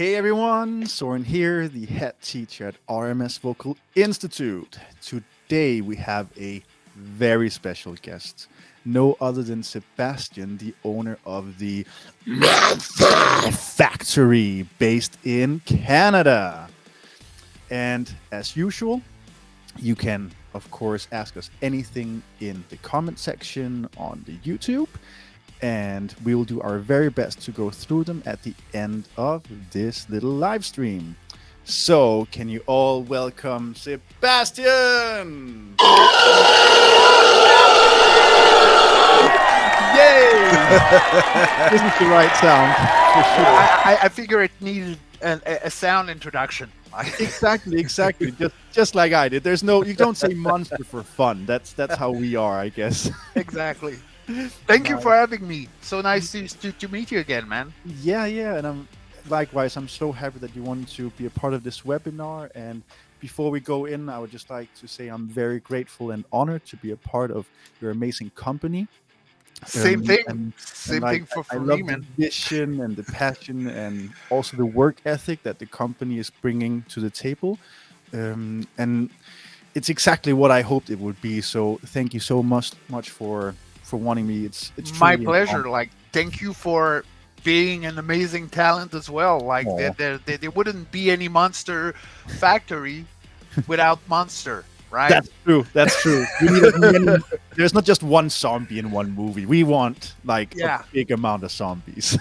Hey everyone, Soren here, the head teacher at RMS Vocal Institute. Today we have a very special guest, no other than Sebastien, the owner of the factory based in Canada. And as usual, you can, of course, ask us anything in the comment section on the YouTube, and we will do our very best to go through them at the end of this little live stream. So, can you all welcome Sebastien? Yay! This is the right sound for sure. I figure it needed a sound introduction. Exactly. Just like I did. There's no, you don't say monster for fun. That's how we are, I guess. Exactly. Thank you for having me. So nice to meet you again, man. Yeah, and I'm so happy that you wanted to be a part of this webinar. And before we go in, I would just like to say I'm very grateful and honored to be a part of your amazing company. Same thing. Same thing for I me, love man. the vision and the passion and also the work ethic that the company is bringing to the table. And it's exactly what I hoped it would be. So thank you so much for wanting me. It's My truly an pleasure. honor. Like, thank you for being an amazing talent as well. Like, Aw. there wouldn't be any Monster Factory without Monster, right? That's true. We need as many, there's not just one zombie in one movie. We want like Yeah. a big amount of zombies.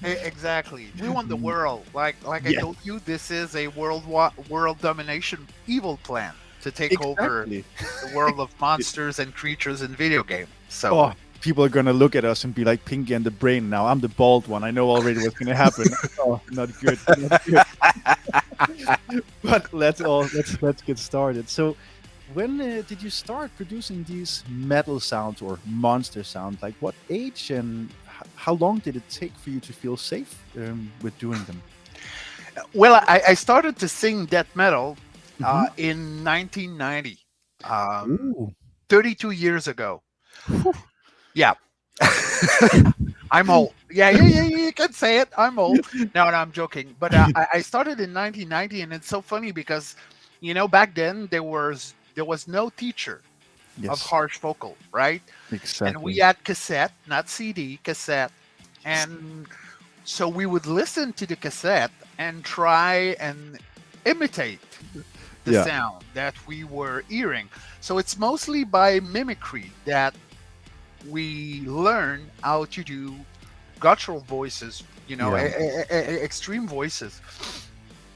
Exactly. We want the world. Like I Yeah. told you, this is a world domination evil plan to take over Exactly. the world of monsters and creatures in video game. So Oh, people are gonna look at us and be like Pinky and the Brain now. I'm the bald one. I know already what's gonna happen. Oh, not good. Not good. But let's get started. So, when did you start producing these metal sounds or monster sounds? Like what age and how long did it take for you to feel safe with doing them? well, I started to sing death metal Mhm. in 1990, Ooh. 32 years ago. Whew. Yeah. I'm old. Yeah, you can say it. I'm old. No, I'm joking. But I started in 1990, and it's so funny because, back then there was no teacher of Yes, harsh vocal, right? And we exactly. had cassette, not CD, cassette. And so we would listen to the cassette and try and imitate the Yeah. sound that we were hearing. So it's mostly by mimicry that we learn how to do guttural voices, Yeah. extreme voices.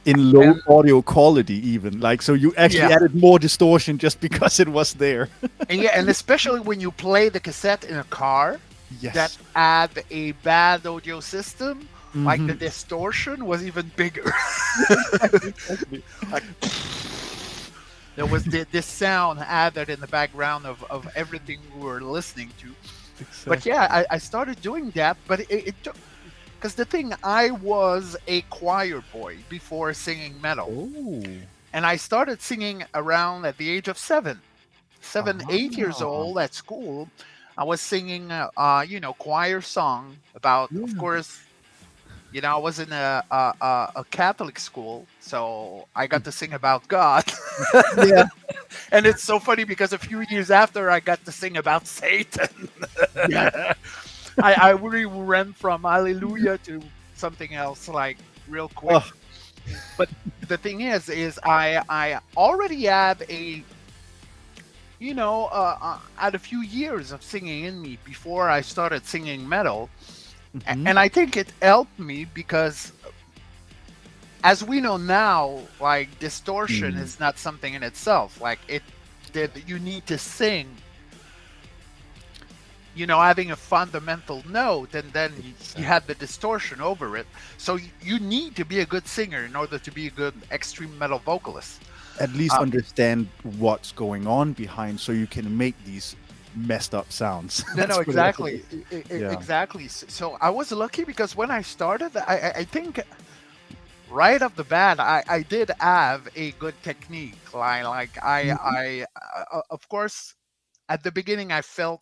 In low And audio quality, even like so, you actually yeah, added more distortion just because it was there. and especially when you play the cassette in a car that Yes. had a bad audio system, like the Hmm. distortion was even bigger. Exactly. Like, there was this sound added in the background of everything we were listening to. But Exactly. yeah, I started doing that, but it took, because the thing, I was a choir boy before singing metal, Oh. and I started singing around at the age of 8 years Ah. old at school. I was singing, choir song about, of Yeah. course, I was in a Catholic school, so I got to sing about God. Yeah. And it's so funny because a few years after, I got to sing about Satan. Yeah. I really ran from hallelujah to something else, like, real quick. Oh. But the thing is I already had had a few years of singing in me before I started singing metal. Hmm. And I think it helped me because, as we know now, like, distortion Mm. is not something in itself. Like, that you need to sing, having a fundamental note, and then you Exactly. had the distortion over it. So you need to be a good singer in order to be a good extreme metal vocalist. At least Uh, understand what's going on behind, so you can make these messed up sounds. no, Let's no, put it that way. exactly, Yeah. exactly. So I was lucky because when I started, I think right off the bat, I did have a good technique. Like Mhm. of course, at the beginning, I felt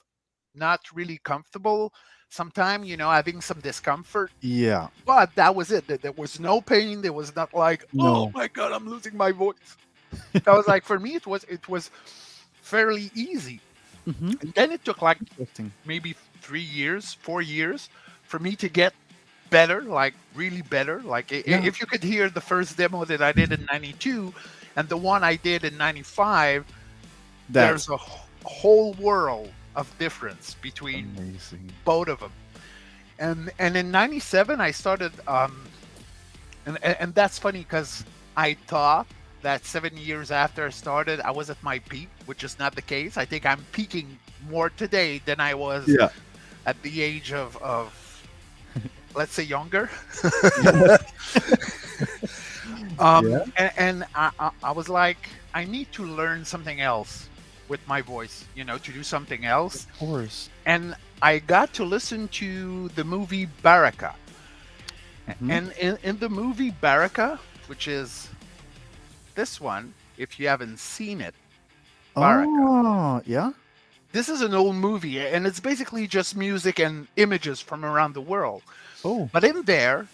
not really comfortable. Sometime, having some discomfort. Yeah. But that was it. There was no pain. There was not like, oh No. my god, I'm losing my voice. That was like, for me, it was fairly easy. Mm-hmm. And then it took like Interesting. maybe 3 years, 4 years for me to get better, like really better. Like Yeah. if you could hear the first demo that I did in '92 and the one I did in '95, That's there's a whole world of difference between amazing. both of them. And in '97 I started, and that's funny because I thought that 7 years after I started, I was at my peak, which is not the case. I think I'm peaking more today than I was Yeah. at the age of let's say younger. Yeah. And I was like, I need to learn something else with my voice, to do something else. Of course. And I got to listen to the movie Baraka. Mhm. And in the movie Baraka, which is this one, if you haven't seen it, Baraka. Oh, yeah. This is an old movie, and it's basically just music and images from around the world. Oh. But in there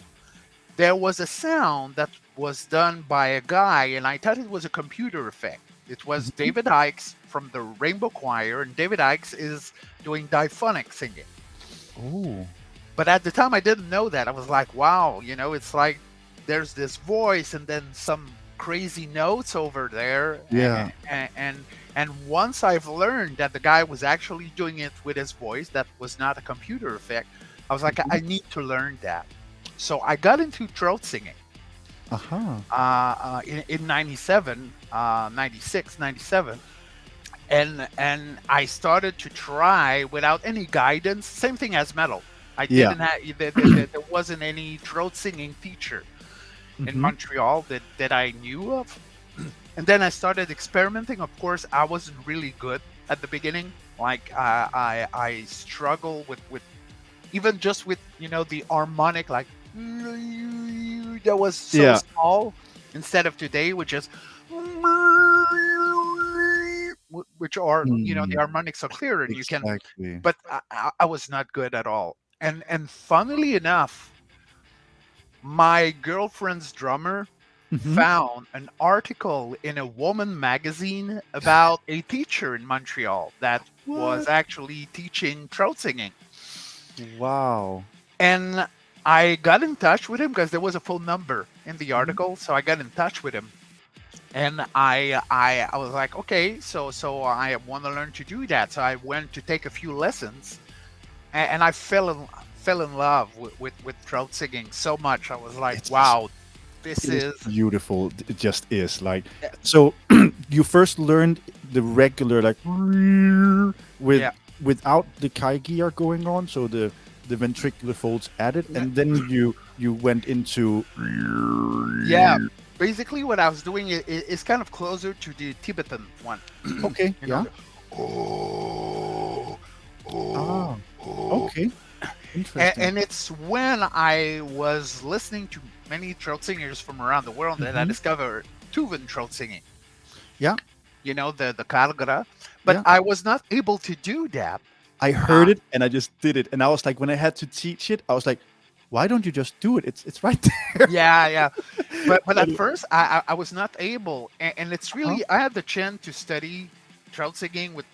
was a sound that was done by a guy, and I thought it was a computer effect. It was Mhm. David Ikes from the Rainbow Choir, and David Ikes is doing diphonic singing. Oh. But at the time, I didn't know that. I was like, wow, it's like there's this voice and then some crazy notes over there. Yeah. And once I've learned that the guy was actually doing it with his voice, that was not a computer effect, I was like, I need to learn that. So I got into throat singing Uh-huh. in 97, 96, 97. And I started to try without any guidance. Same thing as metal. I Yeah. didn't have there wasn't any throat singing teacher in Mhm. Montreal that I knew of. And then I started experimenting. Of course, I wasn't really good at the beginning. Like I struggle with even just with the harmonic, like that was so Yeah. small instead of today, which is which are the harmonics are clear and you can. Exactly. But I was not good at all. And funnily enough, my girlfriend's drummer Mhm. found an article in a woman magazine about a teacher in Montreal that was What? actually teaching throat singing. Wow. And I got in touch with him because there was a phone number in the article. So I got in touch with him. And I was like, okay, so I want to learn to do that. So I went to take a few lessons, and I fell in love with throat singing so much. I was like, It's wow, this It is is beautiful. It just is. Like, yeah, so you first learned the regular, like, with yeah, without the kai gear going on, so the ventricular folds added, and then you went into yeah. Basically, what I was doing is kind of closer to the Tibetan one. Okay, You yeah. know, oh, Ah, oh, oh. okay. Interesting. And it's when I was listening to many throat singers from around the world that I Mhm. discovered Tuvan throat singing. Yeah, The Kalgra. But yeah. I was not able to do that. I Uh, heard it and I just did it, and I was like, when I had to teach it, I was like, why don't you just do it? It's right there. yeah, yeah. But But at first, I was not able. And it's huh? really, I had the chance to study throat singing with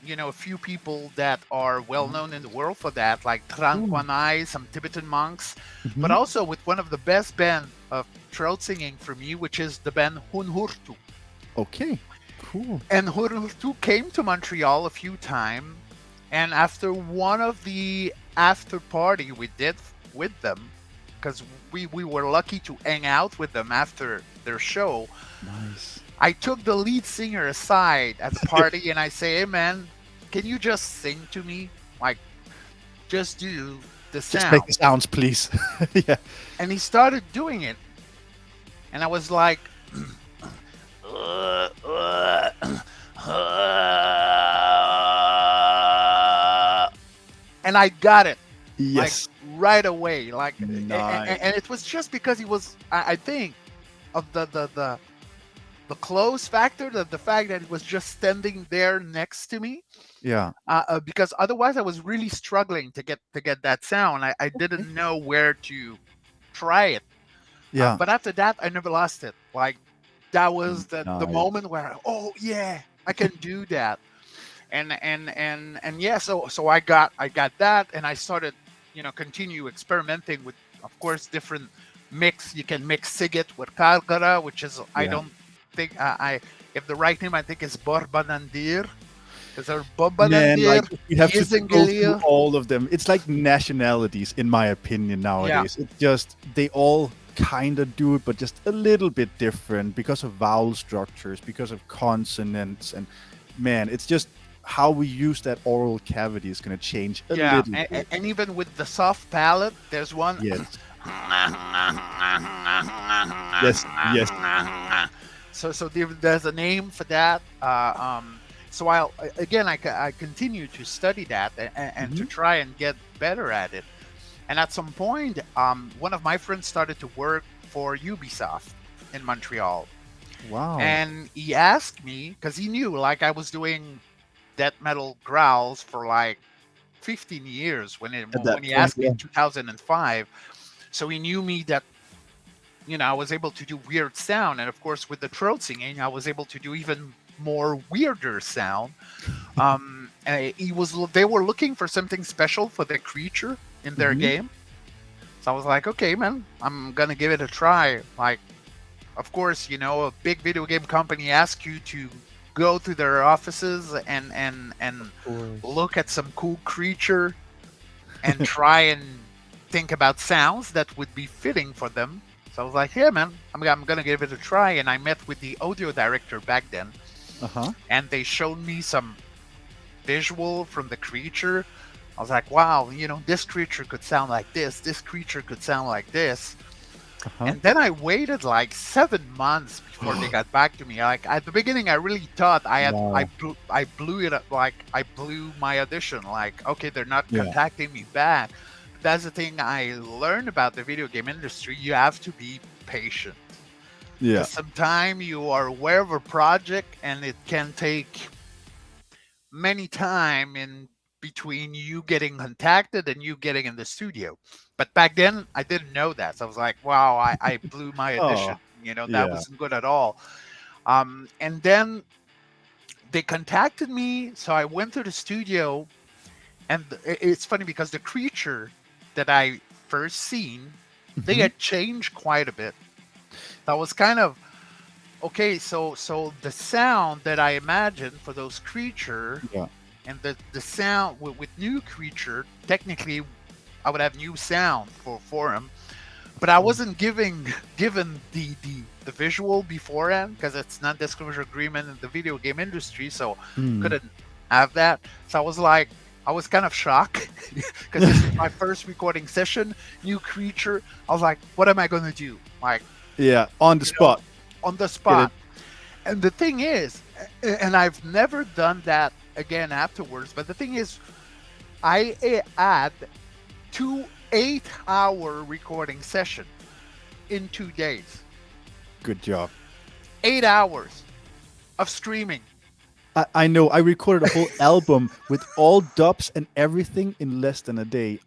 a few people that are well known in the world for that, like Tran Cool. Kwanai, some Tibetan monks, but Mhm. also with one of the best band of throat singing for me, which is the band Hunhurtu. Okay, cool. And Hunhurtu came to Montreal a few times, and after one of the after party we did with them, because we were lucky to hang out with them after their show, Nice. I took the lead singer aside at the party and I say, hey man, can you just sing to me? Like, just do the Just make sound. the sounds, please. Yeah. And he started doing it. And I was like, and I got it like Yes. right away. Like, Nice. and it was just because he was, I think, of the close factor, the fact that it was just standing there next to me, Yeah. because otherwise I was really struggling to get that sound. I Okay. didn't know where to try it. Yeah. But after that, I never lost it. Like that was the Nice. moment where, oh yeah, I can do that. And yeah, so I got that, and I started, continue experimenting with, of course, different mix. You can mix Sigit with Calgara, which is, I Yeah. don't think, I if the right name, I think, is Borbanandir. Is there Man, like Borbanandir, we have to go through Yizingalia? all of them. It's like nationalities, in my opinion, Yeah, nowadays. It's just they all kind of do it, but just a little bit different because of vowel structures, because of consonants, and man, it's just how we use that oral cavity is going to change a yeah, little bit. and even with the soft palate, there's one. Yes, yes, yes. So there's a name for that. So I continue to study that, and to Hmm. try and get better at it. And at some point, one of my friends started to work for Ubisoft in Montreal, Wow. and he asked me, because he knew, like, I was doing death metal growls for like 15 years At when that he point, asked me yeah. in 2005. So he knew me that, I was able to do weird sound, and of course with the throat singing, I was able to do even more weirder sound. They were looking for something special for the creature in their Hmm. game. So I was like, okay, man, I'm gonna give it a try. Like, of course, a big video game company asks you to go to their offices and Of course. look at some cool creature and try and think about sounds that would be fitting for them. So I was like, yeah, man, I'm gonna give it a try. And I met with the audio director back then, Uh-huh. and they showed me some visual from the creature. I was like, wow, this creature could sound like this. This creature could sound like this. Uh-huh. And then I waited like 7 months before they got back to me. Like at the beginning, I really thought Wow. I blew it up. Like I blew my audition. Like, okay, they're not Yeah. contacting me back. But that's the thing I learned about the video game industry. You have to be patient, Yeah. because sometimes you are aware of a project and it can take many time in between you getting contacted and you getting in the studio. But back then I didn't know that. So I was like, wow, I blew my Oh, audition. That yeah. wasn't good at all. And then they contacted me. So I went to the studio, and it's funny because the creature that I first seen, they Hmm. had changed quite a bit. That was kind of okay. So the sound that I imagined for those creature, Yeah. and the sound with new creature, technically I would have new sound for him, but I wasn't given the visual beforehand, because it's non-disclosure agreement in the video game industry, so Hmm. couldn't have that. So I was kind of shocked because this is my first recording session, new creature. I was like, what am I going to do? Like, Yeah. On the you know spot. on the Get it? spot. And the thing is, and I've never done that again afterwards, but the thing is, I add 2 8-hour recording session in 2 days. Good job. 8 hours of streaming. I know. I recorded a whole album with all dubs and everything in less than a day.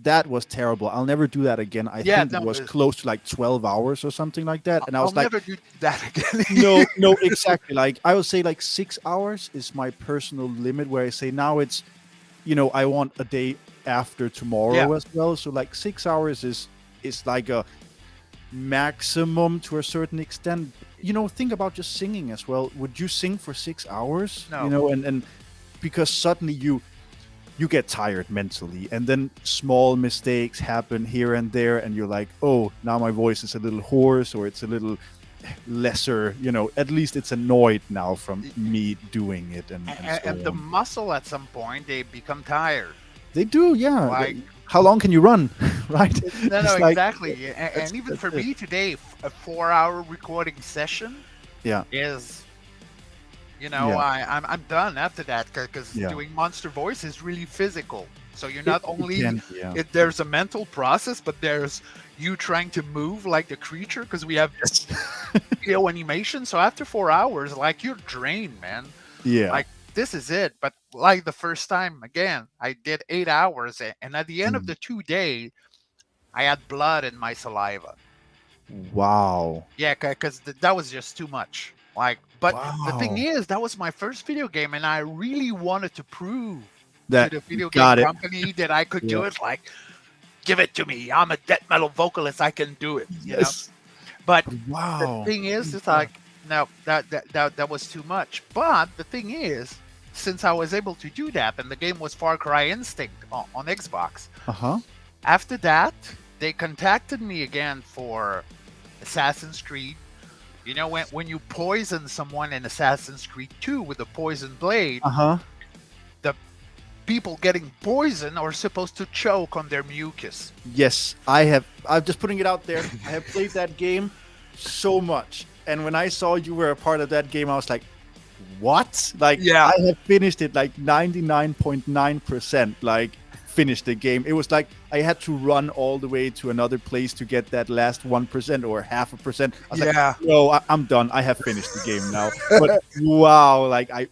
That was terrible. I'll never do that again. I Yeah, think it no, was close to like 12 hours or something like that. And I I'll was like, never do that again. no, no, exactly. Like I would say like 6 hours is my personal limit where I say now it's, I want a day after Yeah, tomorrow as well. So like 6 hours is like a maximum to a certain extent. Think about just singing as well. Would you sing for 6 hours? no. And because suddenly you get tired mentally, and then small mistakes happen here and there, and you're like, oh, now my voice is a little hoarse, or it's a little lesser. At least it's annoyed now from me doing it, and so And the on. muscle at some point, they become tired. They do, yeah. Like, How long can you run, right? no, It's like exactly. that's And even that's for it. me today, a 4-hour recording session Yeah, is, yeah, I'm done after that, because yeah. doing monster voice is really physical. So you're not only can be, yeah. there's a mental process, but there's you trying to move like the creature because we have Yes. video animation. So after 4 hours, like you're drained, man. Yeah. Like this is it. But like the first time, again, I did 8 hours, and at the end of Mm. the 2 days, I had blood in my saliva. Wow. Yeah, because that was just too much. Like, but the thing Wow. is, that was my first video game, and I really wanted to prove to That the video game got it. company that I could do Yeah. it. Like, give it to me. I'm a death metal vocalist. I can do it. You know. Yes. But the Wow. thing is, it's like no, that was too much. But the thing is, since I was able to do that, and the game was Far Cry Instinct on Xbox. Uh-huh. After that, they contacted me again for Assassin's Creed. You know, when you poison someone in Assassin's Creed 2 with a poison blade, Uh-huh. the people getting poisoned are supposed to choke on their mucus. Yes, I'm just putting it out there. I have played that game so much. And when I saw you were a part of that game, I was like, what? Like, Yeah. I have finished it like 99.9%, like, finished the game. It was like I had to run all the way to another place to get that last 1% or 0.5%. I was Yeah. like, no, I'm done. I have finished the game now. But wow, like, I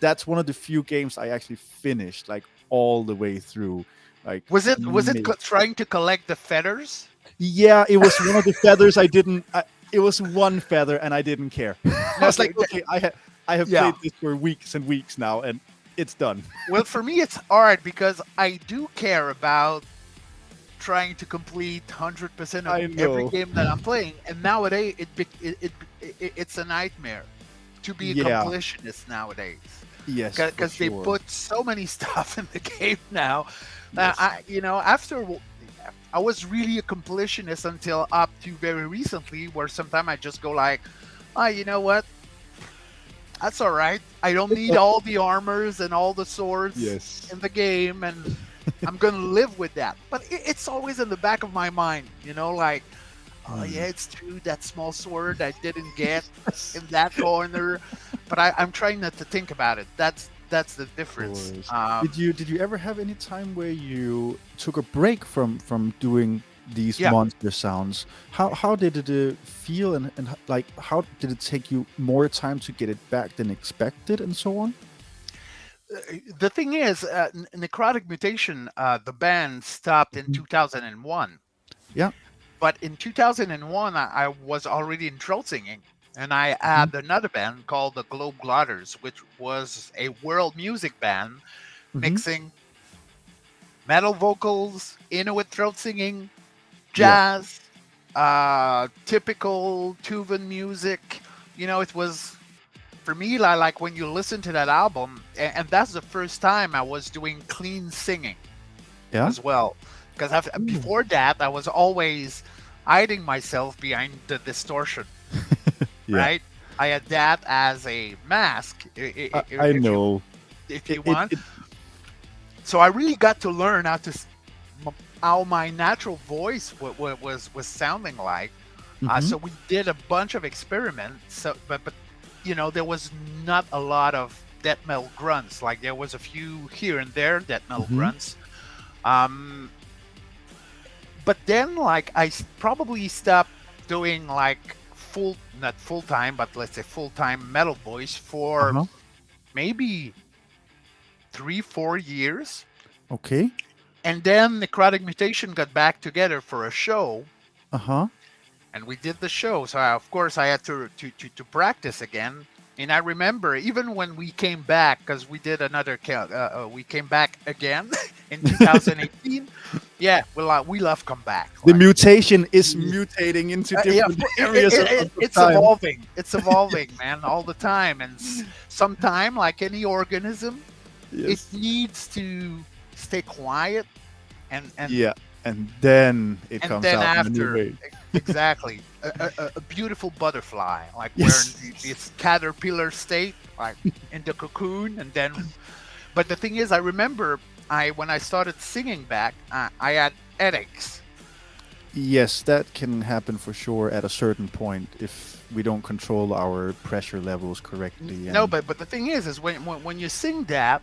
that's one of the few games I actually finished, like, all the way through. Like, Was it amazing. trying to collect the feathers? Yeah, it was one of the feathers I didn't. It was one feather, and I didn't care. I was like, okay, I have Yeah. played this for weeks and weeks now, and it's done. Well, for me, it's hard because I do care about trying to complete 100% I of every know. game that I'm playing, and nowadays it's a nightmare to be a Yeah. completionist nowadays. Yes, Because for they sure. put so many stuff in the game now that Yes. after I was really a completionist until up to very recently, where sometimes I just go like, oh, you know what? That's all right. I don't need all the armors and all the swords Yes. in the game, and I'm gonna live with that. But it's always in the back of my mind, like, oh yeah, it's true, that small sword I didn't get in that corner, but I'm trying not to think about it. That's the difference. Did you ever have any time where you took a break from doing these Yeah. monster sounds? How did it feel, and like how did it take you more time to get it back than expected, and so on? The thing is, Necrotic Mutation, the band stopped in 2001. Yeah. But in 2001, I was already in throat singing, and I had another band called the Globe Glotters, which was a world music band mixing metal vocals, Inuit throat singing, jazz, typical Tuvan music. It was, for me, like when you listen to that album, and that's the first time I was doing clean singing Yeah. as well. Because before that, I was always hiding myself behind the distortion, Yeah. right? I had that as a mask. I know. If you want. So I really got to learn how my natural voice was sounding like. So we did a bunch of experiments. So, but there was not a lot of death metal grunts. Like there was a few here and there death metal grunts. But then, like, I probably stopped doing like not full time, but let's say full time metal voice for maybe 3-4 years. Okay. And then Necrotic Mutation got back together for a show, and we did the show. So of course I had to practice again. And I remember even when we came back, because we did another we came back again in 2018. Yeah, we love come back. The mutation is mutating into different areas of it's time. evolving. It's evolving, man, all the time. And sometime, like any organism, it needs to stay quiet and then it comes then out in a new after way. exactly a beautiful butterfly, like Yes. we're in this caterpillar state, like in the cocoon. And then, but the thing is, I remember when I started singing back, I had headaches. Yes, that can happen for sure at a certain point if we don't control our pressure levels correctly. No, but the thing is when you sing that,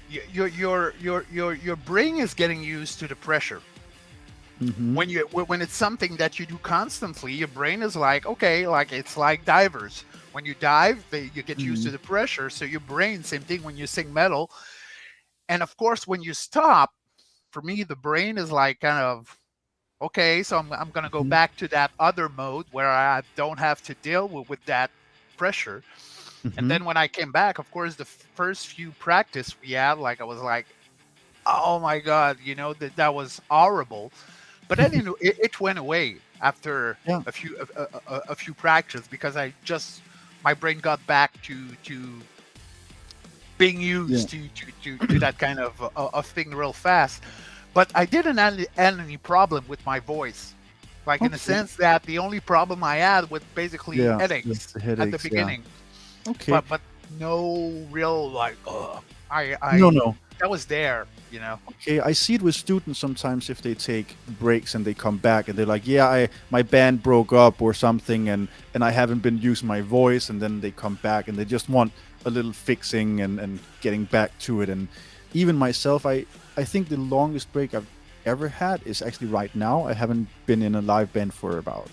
your brain is getting used to the pressure. Mm-hmm. When it's something that you do constantly, your brain is like, okay, like it's like divers. When you dive, you get used to Mm-hmm. the pressure. So your brain, same thing when you sing metal. And of course, when you stop, for me, the brain is like kind of, okay, so I'm gonna go Mm-hmm. back to that other mode where I don't have to deal with that pressure. And Mm-hmm. then when I came back, of course, the first few practice we had, like I was like, oh my god, that was horrible. But then it went away after Yeah. a few practices because I just my brain got back to being Yeah. used to that kind of thing real fast. But I didn't have any problem with my voice, like in the Okay. sense that the only problem I had was basically Yeah. Just headaches the at the headaches. Yeah. beginning, Okay. but no real like No, I no. that was there. Okay, I see it with students sometimes if they take breaks and they come back and they're like, "Yeah, my band broke up or something, and I haven't been using my voice," and then they come back and they just want a little fixing and getting back to it. And even myself, I think the longest break I've ever had is actually right now. I haven't been in a live band for about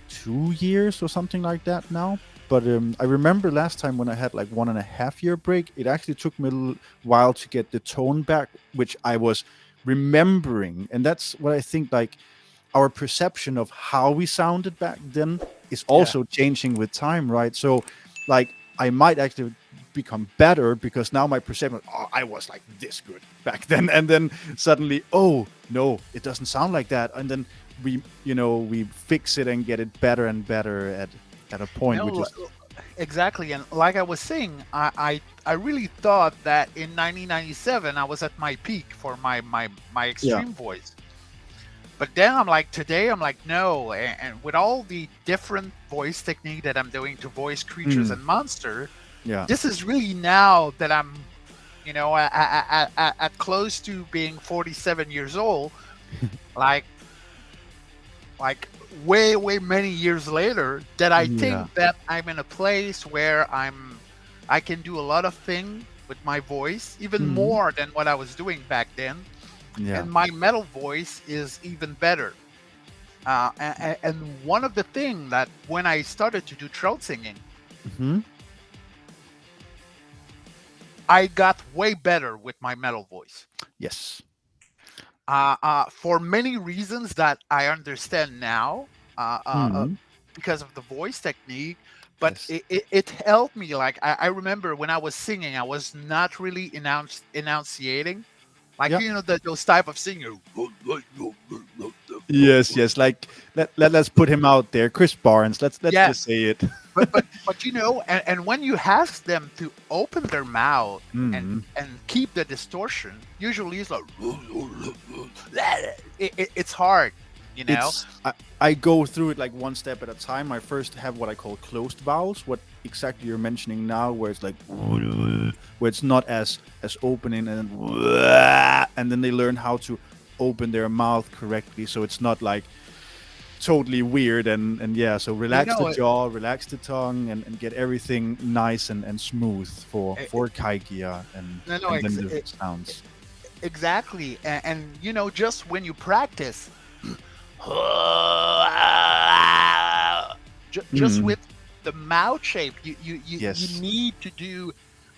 2 years or something like that now. But I remember last time when I had like 1.5 year break, it actually took me a little while to get the tone back, which I was remembering. And that's what I think like our perception of how we sounded back then is Yeah. also changing with time, right? So like I might actually become better because now my perception, oh, I was like this good back then. And then suddenly, oh no, it doesn't sound like that. And then we fix it and get it better and better at a point, which No, is exactly. And like I was saying, I really thought that in 1997 I was at my peak for my yeah. extreme voice. But then today I'm like, no. And with all the different voice technique that I'm doing to voice creatures Mm, and monster, yeah. this is really now that I'm, at close to being 47 years old, like like way many years later, that I Yeah. think that I'm in a place where I can do a lot of things with my voice, even Mhm. more than what I was doing back then, Yeah. and my metal voice is even better. And one of the things that when I started to do throat singing, Mhm. I got way better with my metal voice. Yes. For many reasons that I understand now, uh, uh, uh, Mhm. because of the voice technique. But Yes. it helped me. Like I remember when I was singing, I was not really enunciating, like Yeah. those type of singing. Yes, yes. Like let's put him out there. Chris Barnes. Let's Yeah, just say it. but and when you ask them to open their mouth Mhm. and keep the distortion, usually it's like it's hard, you know. It's I go through it like one step at a time. I first have what I call closed vowels, what exactly you're mentioning now, where it's like where it's not as opening and then they learn how to open their mouth correctly, so it's not like totally weird and yeah. So You relax the know, jaw, relax the tongue, and get everything nice and smooth it, for Kaigia no, no, and then the sounds. exactly. And just when you practice, just Mm, with the mouth shape, you yes. need to do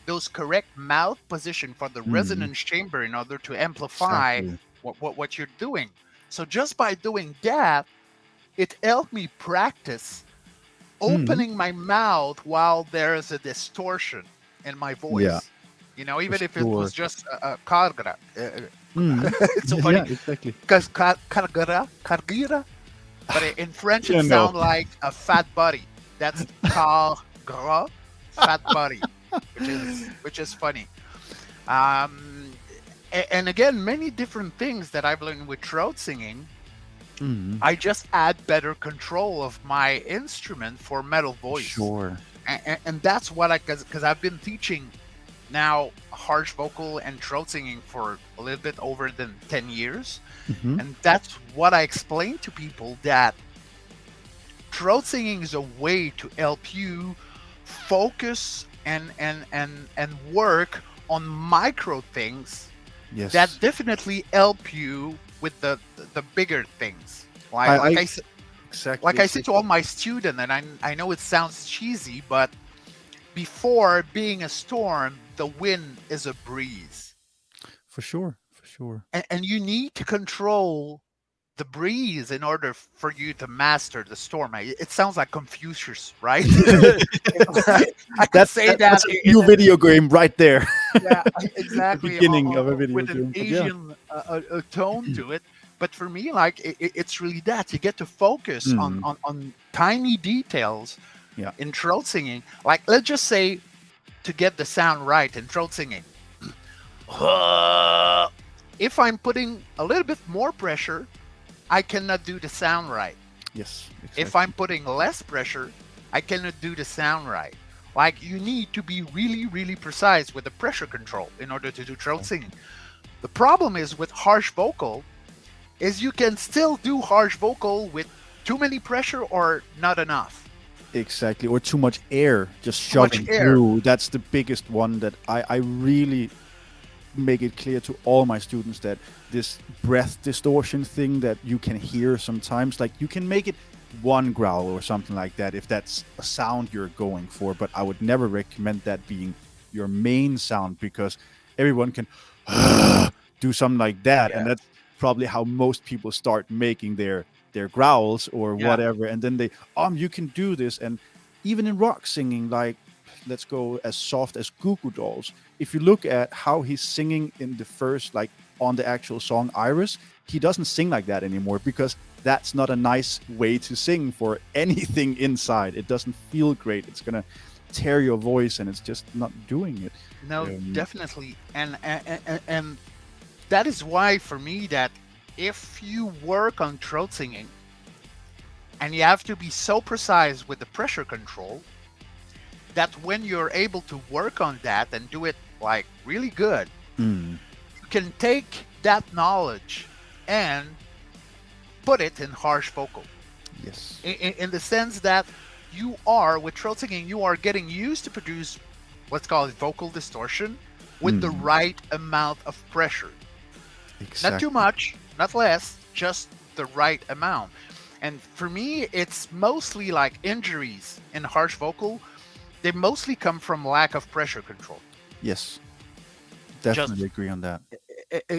those correct mouth position for the Mm, resonance chamber in order to amplify exactly. what you're doing. So just by doing that, it helped me practice Mm, opening my mouth while there is a distortion in my yeah, voice. for Even if it sure. was just a cargra. Mm, It's so yeah, funny yeah, exactly. because cargira, but in French it You know. sounds like a fat body. That's cargra, fat body, which is funny. Um, and again, many different things that I've learned with throat singing. Mm, I just add better control of my instrument for metal for voice, sure. and that's what because I've been teaching now harsh vocal and throat singing for a little bit over than 10 years, Hmm. and that's what I explain to people, that throat singing is a way to help you focus and work on micro things Yes. that definitely help you with the bigger things. Exactly. Like I say to all my students, and I know it sounds cheesy, but before being a storm, the wind is a breeze. For sure. For sure. And you need to control the breeze in order for you to master the storm. It sounds like Confucius, right? I could say that's that a new video game right there. yeah, The exactly, beginning of a video with an game. But yeah. Asian a tone to it. But for me, like it's really that you get to focus Mm. on tiny details Yeah. in throat singing. Like let's just say to get the sound right in throat singing. If I'm putting a little bit more pressure, I cannot do the sound right. Yes. Exactly. If I'm putting less pressure, I cannot do the sound right. Like you need to be really, really precise with the pressure control in order to do throat singing. The problem is with harsh vocal is you can still do harsh vocal with too many pressure or not enough. Exactly, or too much air just Too much shoving air. through. That's the biggest one that I really make it clear to all my students, that this breath distortion thing that you can hear sometimes, like you can make it one growl or something like that if that's a sound you're going for, but I would never recommend that being your main sound, because everyone can do something like that, and that's probably how most people start making their growls or whatever, and then they you can do this. And even in rock singing, like let's go as soft as Goo Goo Dolls, if you look at how he's singing in the first, like on the actual song Iris, he doesn't sing like that anymore, because that's not a nice way to sing for anything inside. It doesn't feel great. It's gonna tear your voice, and it's just not doing it. No, definitely. And that is why for me that if you work on throat singing and you have to be so precise with the pressure control, that when you're able to work on that and do it like really good, you can take that knowledge and put it in harsh vocal. Yes. In the sense that you are, with throat singing, you are getting used to produce, let's call it vocal distortion, with the right amount of pressure. Exactly. Not too much, not less, just the right amount. And for me, it's mostly like injuries in harsh vocal. They mostly come from lack of pressure control. Yes. Definitely agree on that.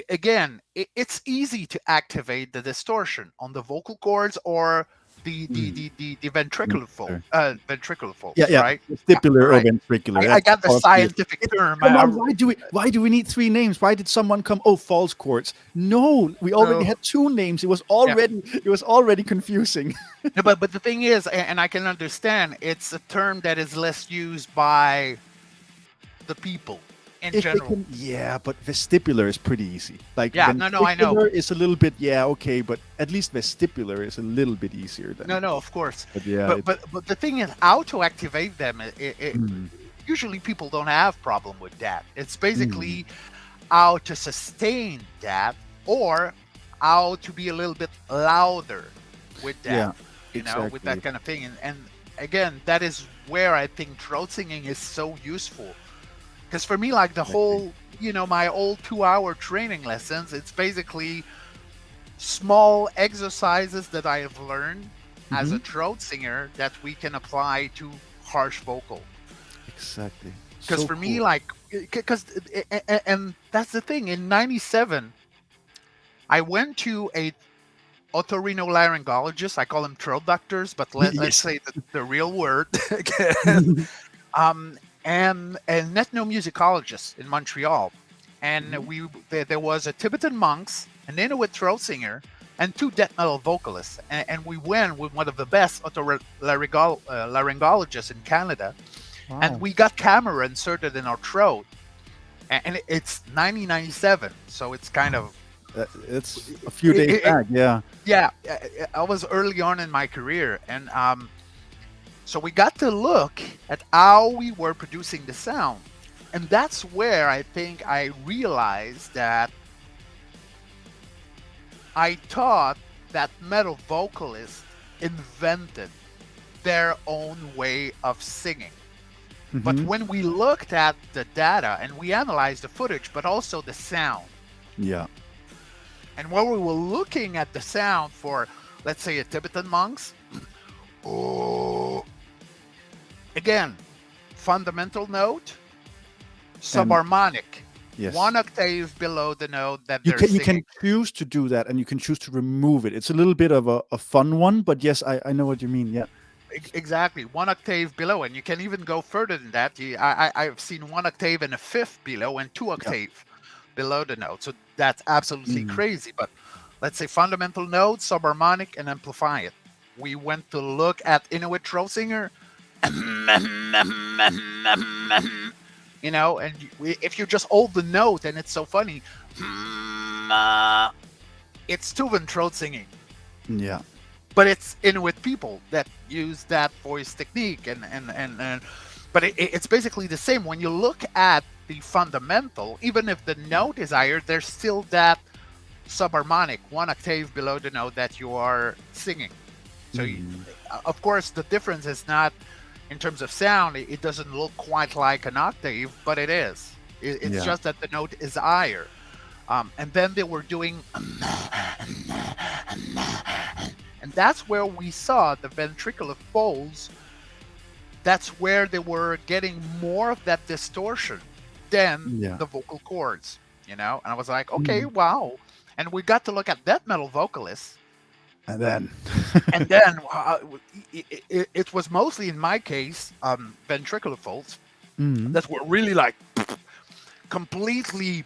Again, it's easy to activate the distortion on the vocal cords or the ventricular fold, right? Vestibular or ventricular. I got the scientific term. Come on, why do we need three names? Why did someone come? Oh, false cords. No, we already had two names. It was already confusing. No, but the thing is, and I can understand, it's a term that is less used by the people in general. But vestibular is pretty easy. Like I know. ventricular is a little bit okay, but at least vestibular is a little bit easier than. No, of course. But but the thing is, how to activate them. Usually, people don't have problem with that. It's basically how to sustain that, or how to be a little bit louder with that. With that kind of thing. And again, that is where I think throat singing is so useful. Because for me, like the whole, my old 2-hour training lessons, it's basically small exercises that I have learned as a throat singer that we can apply to harsh vocal. Exactly. Because for me, like, and that's the thing. In '97, I went to a otorhinolaryngologist. I call them throat doctors, but let's say the real word. And an ethnomusicologist in Montreal. And there was a Tibetan monks, an Inuit throat singer, and 2 death metal vocalists. And we went with one of the best otorhinolaryngologists in Canada. Wow. And we got camera inserted in our throat. And it's 1997, so it's kind of... It's a few days back, yeah. Yeah, I was early on in my career. And so we got to look at how we were producing the sound. And that's where I think I realized that I thought that metal vocalists invented their own way of singing. But Mhm. when we looked at the data and we analyzed the footage, but also the sound, Yeah. and when we were looking at the sound for, let's say, a Tibetan monks, oh, again, fundamental note, And subharmonic, yes, 1 octave below the note that you they're can singing. choose to do that, and you can choose to remove it. It's a little bit of a fun one, but yes, I know what you mean. Yeah. Exactly, 1 octave below, and you can even go further than that. I've seen 1 octave and a fifth below, and two Yeah. octave below the note. So that's absolutely Mm. crazy. But let's say fundamental note, subharmonic, and amplify it. We went to look at Inuit throat singer, and if you just hold the note, and it's so funny, it's Tuvan throat singing. Yeah. But it's Inuit people that use that voice technique, and but it's basically the same. When you look at the fundamental, even if the note is higher, there's still that subharmonic 1 octave below the note that you are singing. So of course the difference is not in terms of sound. It doesn't look quite like an octave, but it is. It's Yeah. just that the note is higher. And then they were doing, and that's where we saw the ventricular folds. That's where they were getting more of that distortion than Yeah. the vocal cords, And I was like, okay, Mm. wow. And we got to look at death metal vocalists. And then And then it was mostly, in my case, ventricular folds mm. that were really like completely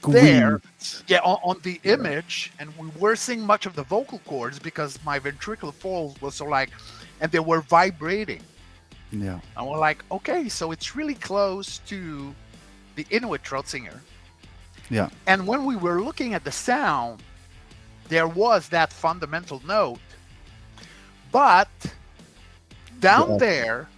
there, Squeeze. yeah, on the Yeah. image, and we were seeing much of the vocal cords because my ventricular folds was so like, and they were vibrating. Yeah. And we're like, okay, so it's really close to the Inuit throat singer. Yeah. And when we were looking at the sound, there was that fundamental note, but down Yeah. there,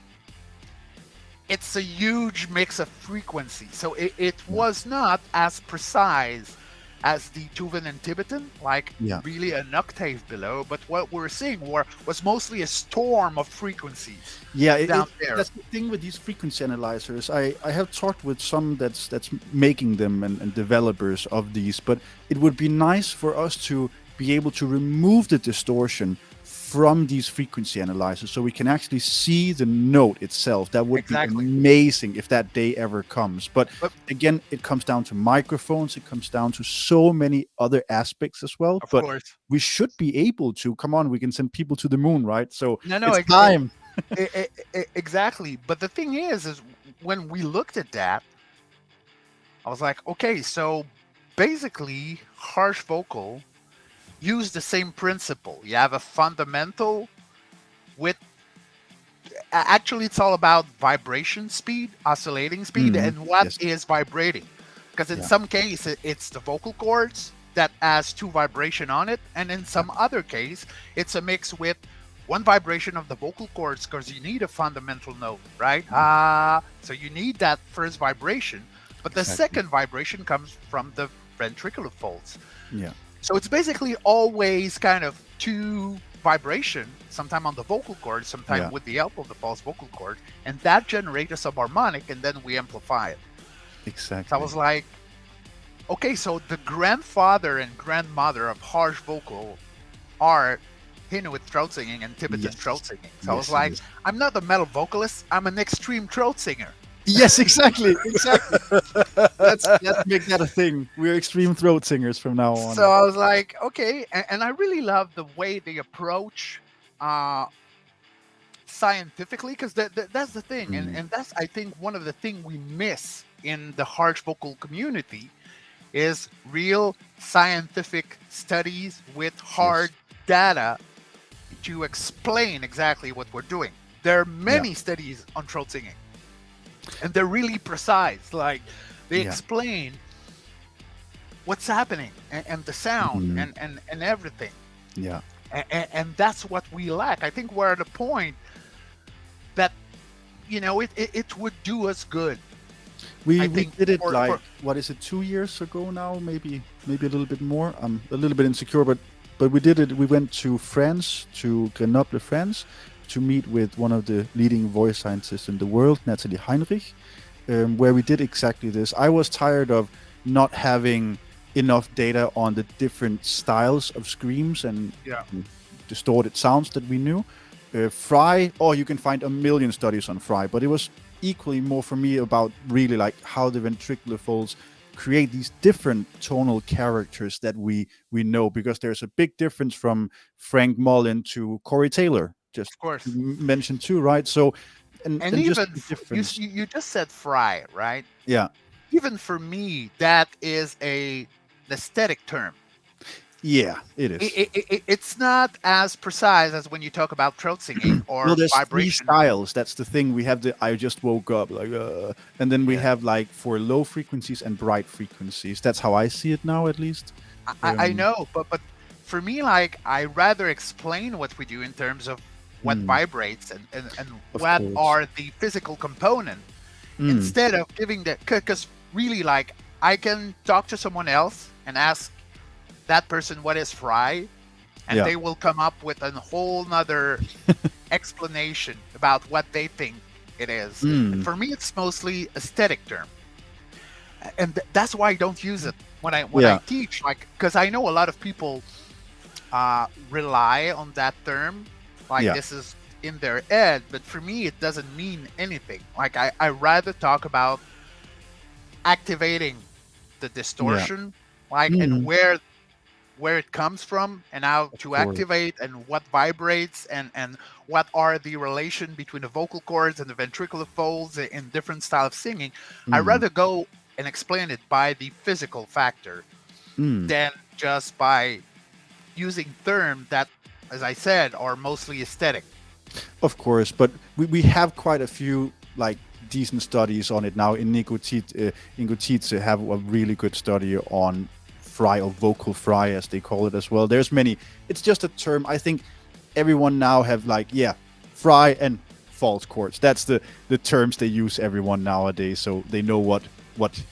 it's a huge mix of frequency. So it was not as precise as the Tuvan and Tibetan, like Yeah. really an octave below. But what we're seeing was mostly a storm of frequencies Yeah, down there. that's the thing with these frequency analyzers. I have talked with some that's making them and developers of these, but it would be nice for us to be able to remove the distortion from these frequency analyzers so we can actually see the note itself. That would Exactly. be amazing if that day ever comes. But But again, it comes down to microphones, it comes down to so many other aspects as well. of But course, we should be able to, come on, we can send people to the moon, right? So no, it's time. exactly. But the thing is when we looked at that, I was like, okay, so basically, harsh vocal use the same principle. You have a fundamental with actually it's all about vibration speed, oscillating speed, Mhm. and what Yes. is vibrating. Because in Yeah. some cases it's the vocal cords that has two vibration on it, and in some other case it's a mix with one vibration of the vocal cords because you need a fundamental note, right? So you need that first vibration, but the Exactly. second vibration comes from the ventricular folds. Yeah. So it's basically always kind of two vibration, sometime on the vocal cord, sometime Yeah. with the help of the false vocal cord, and that generates a subharmonic, and then we amplify it. Exactly. So I was like, okay, so the grandfather and grandmother of harsh vocal are Inuit throat singing and Tibetan Yes. throat singing. So I was Yes, like, yes. I'm not a metal vocalist, I'm an extreme throat singer. Yes, exactly. Exactly. let's make that a thing. We're extreme throat singers from now on. So I was like, okay, and I really love the way they approach scientifically, because that's the thing, and that's, I think, one of the things we miss in the harsh vocal community is real scientific studies with hard data to explain exactly what we're doing. There are many studies on throat singing, and they're really precise. Like they explain what's happening and the sound and everything. Yeah. And that's what we lack. I think we're at a point that it would do us good. We think did it for- like, for- what is it, 2 years ago now? Maybe a little bit more. I'm a little bit insecure, but we did it. We went to France, to Grenoble, France, to meet with one of the leading voice scientists in the world, Natalie Heinrich, where we did exactly this. I was tired of not having enough data on the different styles of screams and Yeah. distorted sounds that we knew. Fry, you can find a million studies on Fry, but it was equally more for me about really like how the ventricular folds create these different tonal characters that we know, because there's a big difference from Frank Mullin to Corey Taylor, just Of course. mentioned too, right? So and just even the difference. you just said fry, right? Yeah. Even for me, that is an aesthetic term. Yeah, it is. It's not as precise as when you talk about throat singing or Well, there's three vibration. styles. That's the thing. We have the I just woke up, like, and then we Yeah. have like for low frequencies and bright frequencies. That's how I see it now, at least. I know, but for me, like, I rather explain what we do in terms of what vibrates and Of what course. are the physical component instead of giving the, because really, like, I can talk to someone else and ask that person what is fry, and Yeah. they will come up with a whole nother explanation about what they think it is. And for me, it's mostly aesthetic term, and that's why I don't use it when I teach, like, because I know a lot of people rely on that term, like this is in their head, but for me it doesn't mean anything. Like, I rather talk about activating the distortion, like, and where it comes from and how to activate and what vibrates and what are the relation between the vocal cords and the ventricular folds in different style of singing. I rather go and explain it by the physical factor than just by using terms that, as I said, are mostly aesthetic. Of course, but we have quite a few like decent studies on it now. Ingo Tietze have a really good study on fry, or vocal fry as they call it as well. There's many. It's just a term. I think everyone now have like, fry and false chords. That's the terms they use, everyone nowadays, so they know what what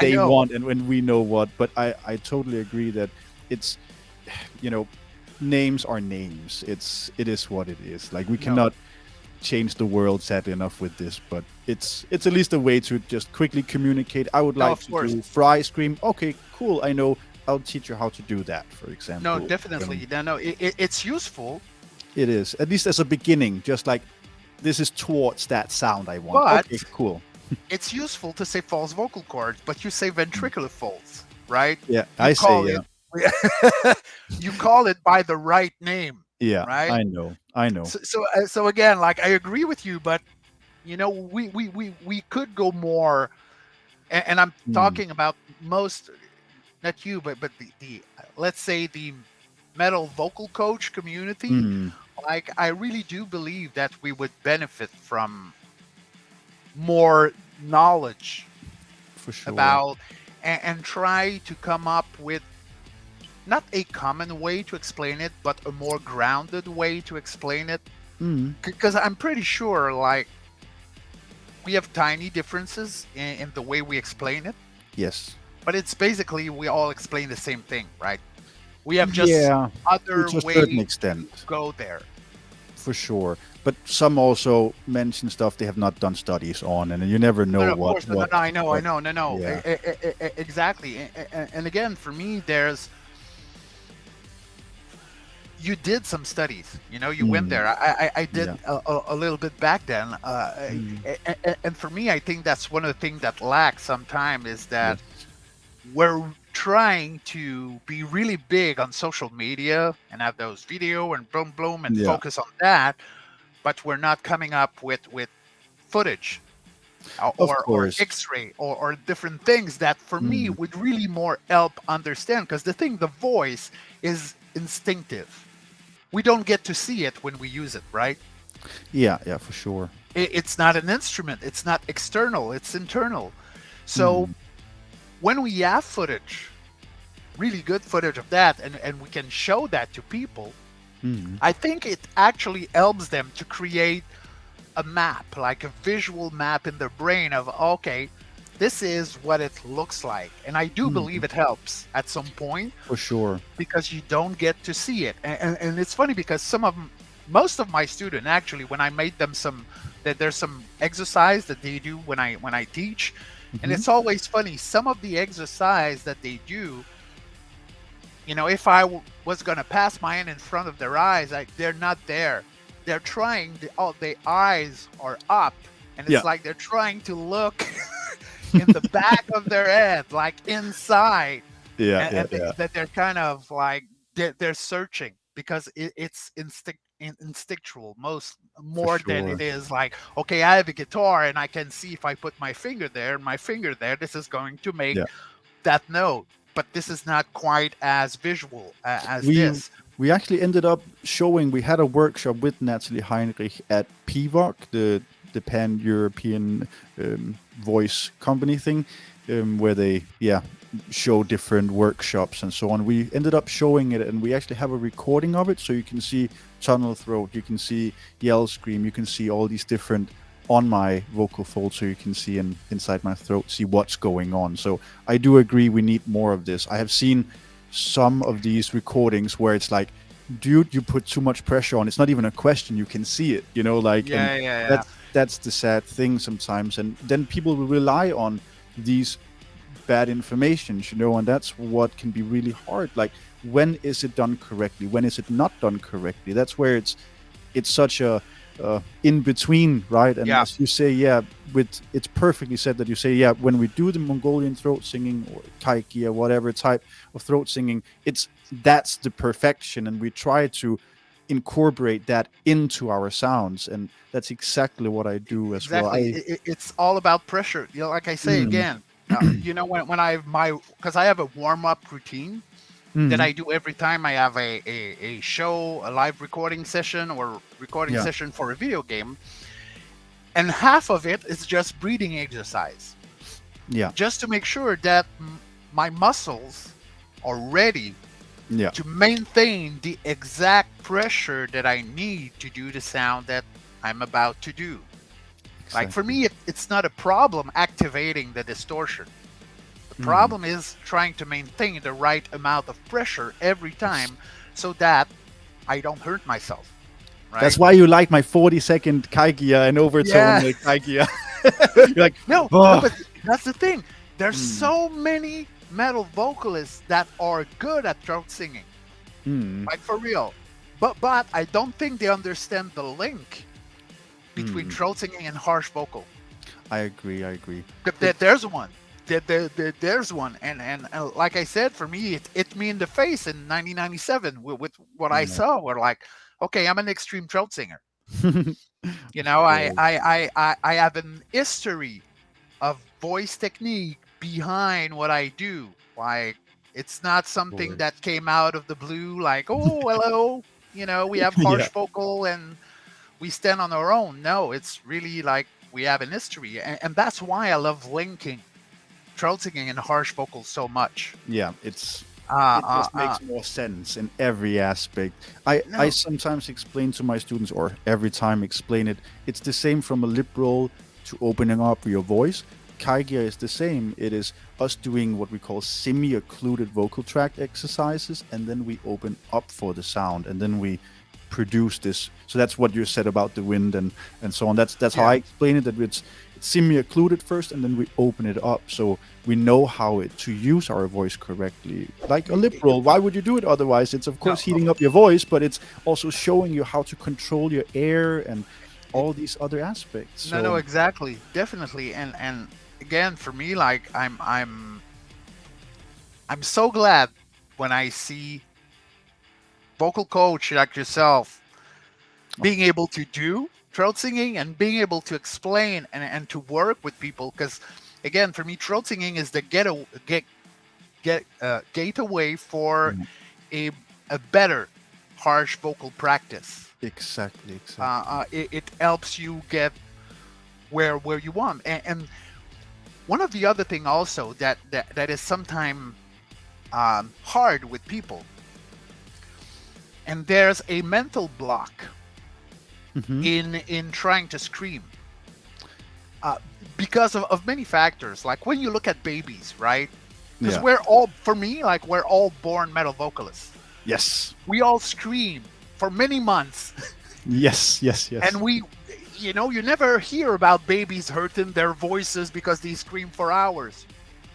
they want, and when we know what. But I totally agree that it's, names are names. It is what it is. Like, we cannot change the world, sadly enough, with this, but it's at least a way to just quickly communicate. I would like to do fry scream. Okay, cool. I know. I'll teach you how to do that, for example. No, definitely. It's useful. It is, at least as a beginning, just like, this is towards that sound I want. But okay, cool. It's useful to say false vocal cords, but you say ventricular folds, right? Yeah, I say you call it by the right name. Yeah, right. I know. So again, like, I agree with you, but we could go more, and I'm talking about most, not you, but the let's say the metal vocal coach community. Like, I really do believe that we would benefit from more knowledge for sure about and try to come up with not a common way to explain it, but a more grounded way to explain it. Because I'm pretty sure, like, we have tiny differences in the way we explain it. Yes. But it's basically, we all explain the same thing, right? We have just other to a ways certain extent. to go there. For sure. But some also mention stuff they have not done studies on, and you never know what. I know. Exactly. And again, for me, you did some studies, you went there. I did a little bit back then. And for me, I think that's one of the things that lacks sometimes, is that we're trying to be really big on social media and have those video and boom and focus on that, but we're not coming up with footage or x-ray or different things that for me would really more help understand, because the voice is instinctive. We don't get to see it when we use it, right? Yeah, for sure. It's not an instrument. It's not external. It's internal. So when we have footage, really good footage of that, and we can show that to people, I think it actually helps them to create a map, like a visual map in their brain of, okay, this is what it looks like. And I do believe it helps at some point. For sure. Because you don't get to see it. And it's funny because some of them, most of my students actually, when I made them that there's some exercise that they do when I teach, and Mhm. it's always funny. Some of the exercise that they do, if I was gonna pass my hand in front of their eyes, they're not there. They're trying. Their eyes are up, and Yeah. it's like they're trying to look in the back of their head, like inside, Yeah, and, yeah, and yeah. that they're kind of like they're searching because it's instinctual For more than it sure. is like, okay, I have a guitar and I can see if I put my finger there, this is going to make Yeah. that note. But this is not quite as visual as We this. we actually ended up showing. We had a workshop with Natalie Heinrich at PVOC, the Pan European voice company thing, where they show different workshops and so on. We ended up showing it, and we actually have a recording of it, so you can see tunnel throat, you can see yell scream, you can see all these different on my vocal fold, so you can see inside my throat, see what's going on. So I do agree we need more of this. I have seen some of these recordings where it's like, dude, you put too much pressure on. It's not even a question, you can see it, like, and Yeah, yeah, yeah. that's the sad thing sometimes. And then people will rely on these bad information, and that's what can be really hard. Like, when is it done correctly, when is it not done correctly? That's where it's such a in between, right? And Yeah, as you say, it's perfectly said that you say, when we do the Mongolian throat singing or kaiki or whatever type of throat singing, that's the perfection, and we try to incorporate that into our sounds, and that's exactly what I do as well. exactly. It's all about pressure. Like I say Mm, again, when I have because I have a warm up routine that mm, I do every time I have a show, a live recording session, or recording yeah, session for a video game. And half of it is just breathing exercise, yeah, just to make sure that my muscles are ready yeah, to maintain the exact pressure that I need to do the sound that I'm about to do. Like for exactly. me, it's not a problem activating the distortion. The Mm. problem is trying to maintain the right amount of pressure every time so that I don't hurt myself, That's right? why you like my 40-second kaigia and overtone Yeah. like kaigia. You're like, No, no, oh. but that's the thing. There's Mm, so many metal vocalists that are good at throat singing, mm, like for real. But I don't think they understand the link between mm. throat singing and harsh vocal. I agree. I agree. There's one. There's one, and like I said, for me, it hit me in the face in 1997 with what I Yeah. saw. We're like, okay, I'm an extreme throat singer. Sure. I have an history of voice technique behind what I do. Like, it's not something Sure. that came out of the blue, like, oh, hello, we have Yeah. harsh vocal and we stand on our own. No, it's really like we have an history. And that's why I love linking throat singing and harsh vocals so much. Yeah. Uh, It uh, just uh, makes more sense in every aspect. I no, sometimes explain to my students, or every time explain it, it's the same from a lip roll to opening up your voice. Kaigia is the same. It is us doing what we call semi-occluded vocal tract exercises, and then we open up for the sound, and then we produce this. So that's what you said about the wind and so on. That's how yeah. I explain it. That it's semi-occluded first, and then we open it up, so we know how to use our voice correctly. Like a lip roll, why would you do it otherwise? It's of No, course heating up your voice, but it's also showing you how to control your air and it, all these other aspects. no, So exactly, definitely. And again, for me, like I'm so glad when I see vocal coach like yourself being able to do throat singing and being able to explain and to work with people. Because again, for me, throat singing is the gateway for yeah, a a better harsh vocal practice. exactly. It helps you get where you want. And one of the other thing also that is sometimes hard with people, and there's a mental block Hmm. in trying to scream uh, because of many factors. Like when you look at babies, right? Because Yeah. for me, like we're all born metal vocalists. Yes. We all scream for many months Yes, yes, yes. And you never hear about babies hurting their voices because they scream for hours,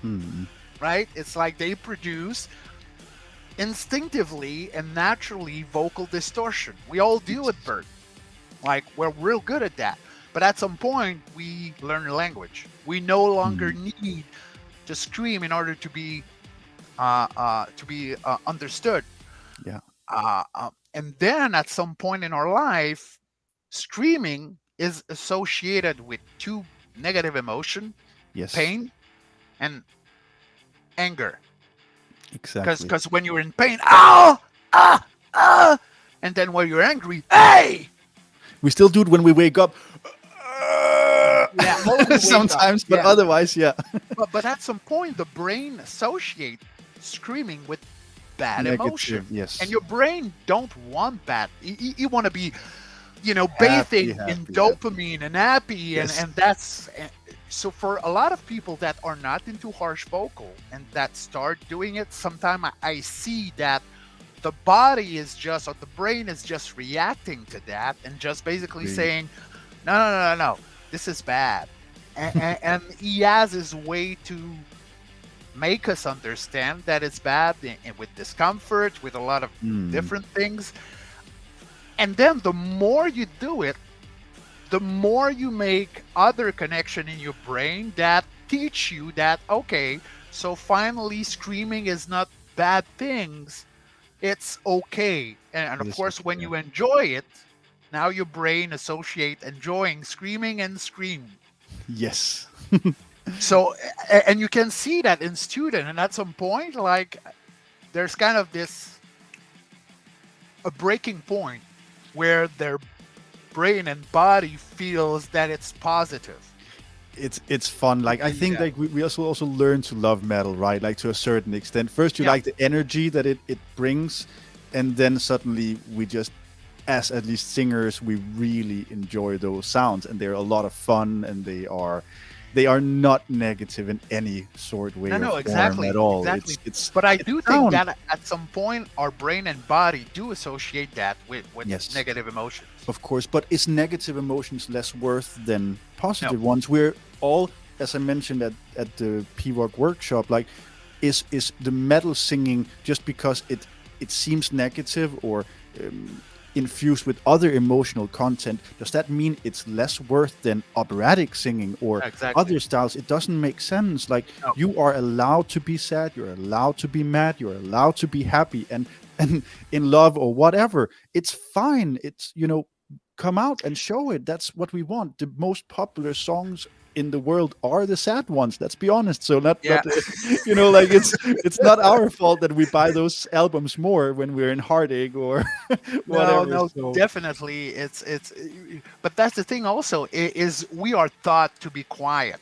Hmm. right? It's like they produce instinctively and naturally vocal distortion. We all do at birth. Like, we're real good at that. But at some point, we learn a language. We no longer need to scream in order to be understood. Yeah. And then at some point in our life, screaming is associated with two negative emotion: Yes. pain and anger. Exactly. Because when you're in pain, ah, ah, ah, and then when you're angry, hey, We still do it when we wake up. yeah, or we wake up, Sometimes, but yeah. otherwise, yeah. But at some point, the brain associate screaming with bad emotion, Negative, yes. and your brain don't want bad. You want to be, Happy, bathing in happy, dopamine and happy, Yes. and that's so for a lot of people that are not into harsh vocal and that start doing it. Sometimes I see that the body is just, or the brain is just reacting to that and just basically Really? saying, no, no, no, no, no, this is bad. And he has his way to make us understand that it's bad, and with discomfort, with a lot of different things. And then the more you do it, the more you make other connection in your brain that teach you that, okay, so finally screaming is not bad things. It's okay. And of Yes, course, when yeah. you enjoy it, now your brain associate enjoying screaming and scream. Yes. So, and you can see that in student, and at some point, like, there's kind of a breaking point where their brain and body feels that it's positive. It's fun. Like, I think Yeah. like we also learn to love metal, right? Like, to a certain extent. First you Yeah. like the energy that it brings, and then suddenly we just, as at least singers, we really enjoy those sounds, and they're a lot of fun, and they are not negative in any sort, way, No, or no, form exactly, at all. exactly. It's But I it's do think sound. that at some point, our brain and body do associate that with Yes. negative emotions. Of course, but is negative emotions less worth than No, positive ones? We're all, as I mentioned at the PROC workshop, like, is the metal singing just because it seems negative, or infused with other emotional content? Does that mean it's less worth than operatic singing or exactly. other styles? It doesn't make sense. Like, No, you are allowed to be sad, you're allowed to be mad, you're allowed to be happy, and in love or whatever. It's fine. It's, come out and show it. That's what we want. The most popular songs in the world are the sad ones. Let's be honest. So not, yeah. like, it's not our fault that we buy those albums more when we're in heartache or No, whatever. no, So definitely. But that's the thing. Also, is we are taught to be quiet,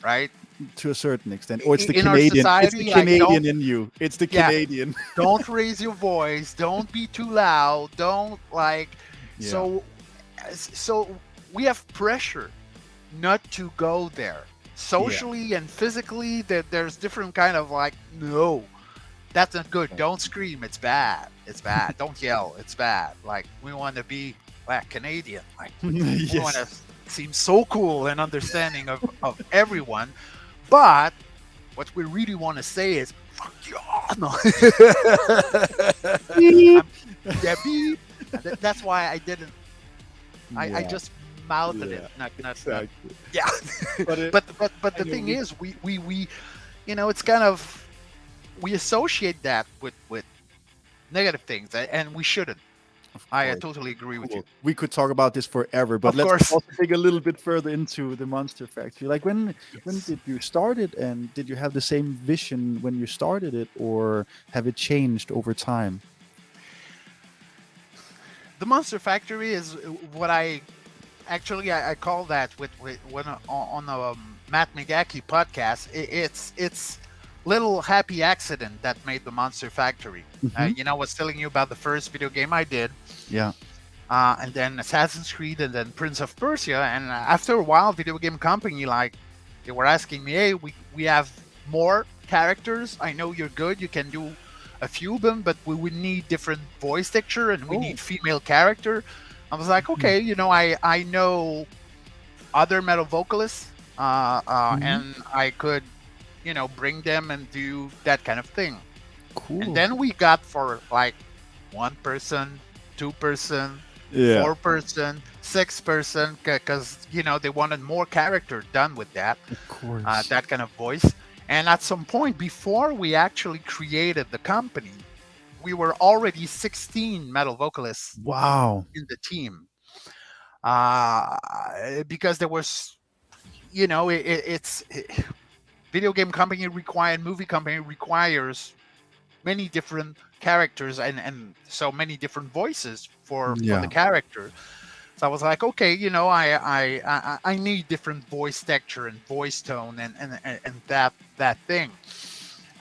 right? to a certain extent, or it's the In our Canadian. It's the society, like, Canadian in you. It's the yeah, Canadian. don't raise your voice, don't be too loud, don't like. Yeah. So we have pressure not to go there socially and physically. There's different kind of like, no, that's not good, don't scream, it's bad, don't yell, it's bad. Like, we want to be like Canadian, like we want to Yes. seem so cool and understanding of everyone. But what we really want to say is, fuck you. No. Beep. Yeah, beep. That's why I didn't. I Yeah. just mouthed Yeah. it. Not, Exactly. yeah. But But the know thing we- is, we it's kind of, we associate that with negative things, and we shouldn't. I course. totally agree with you. Cool. We could talk about this forever, but Of let's course. also dig a little bit further into the Monster Factory. Like, when Yes. did you start it, and did you have the same vision when you started it, or have it changed over time? The Monster Factory is what I call that with when on the Matt McGackie podcast. It's little happy accident that made the Monster Factory. Mhm. I was telling you about the first video game I did, Yeah. and then Assassin's Creed, and then Prince of Persia. And after a while, video game company, like, they were asking me, hey, we have more characters. I know you're good. You can do a few of them, but we would need different voice texture, and we Oh. need female character. I was like, okay, I know other metal vocalists, Mhm. and I could, bring them and do that kind of thing. And Cool. then we got for like 1 person, 2 person, Yeah. 4 person, 6 person, because they wanted more character done with Of course. that kind of voice. And at some point, before we actually created the company, we were already 16 metal vocalists Wow. in the team, because there was, video game company required, movie company requires many different characters and so many different voices for the Yeah. character. So I was like, okay, I need different voice texture and voice tone and that thing.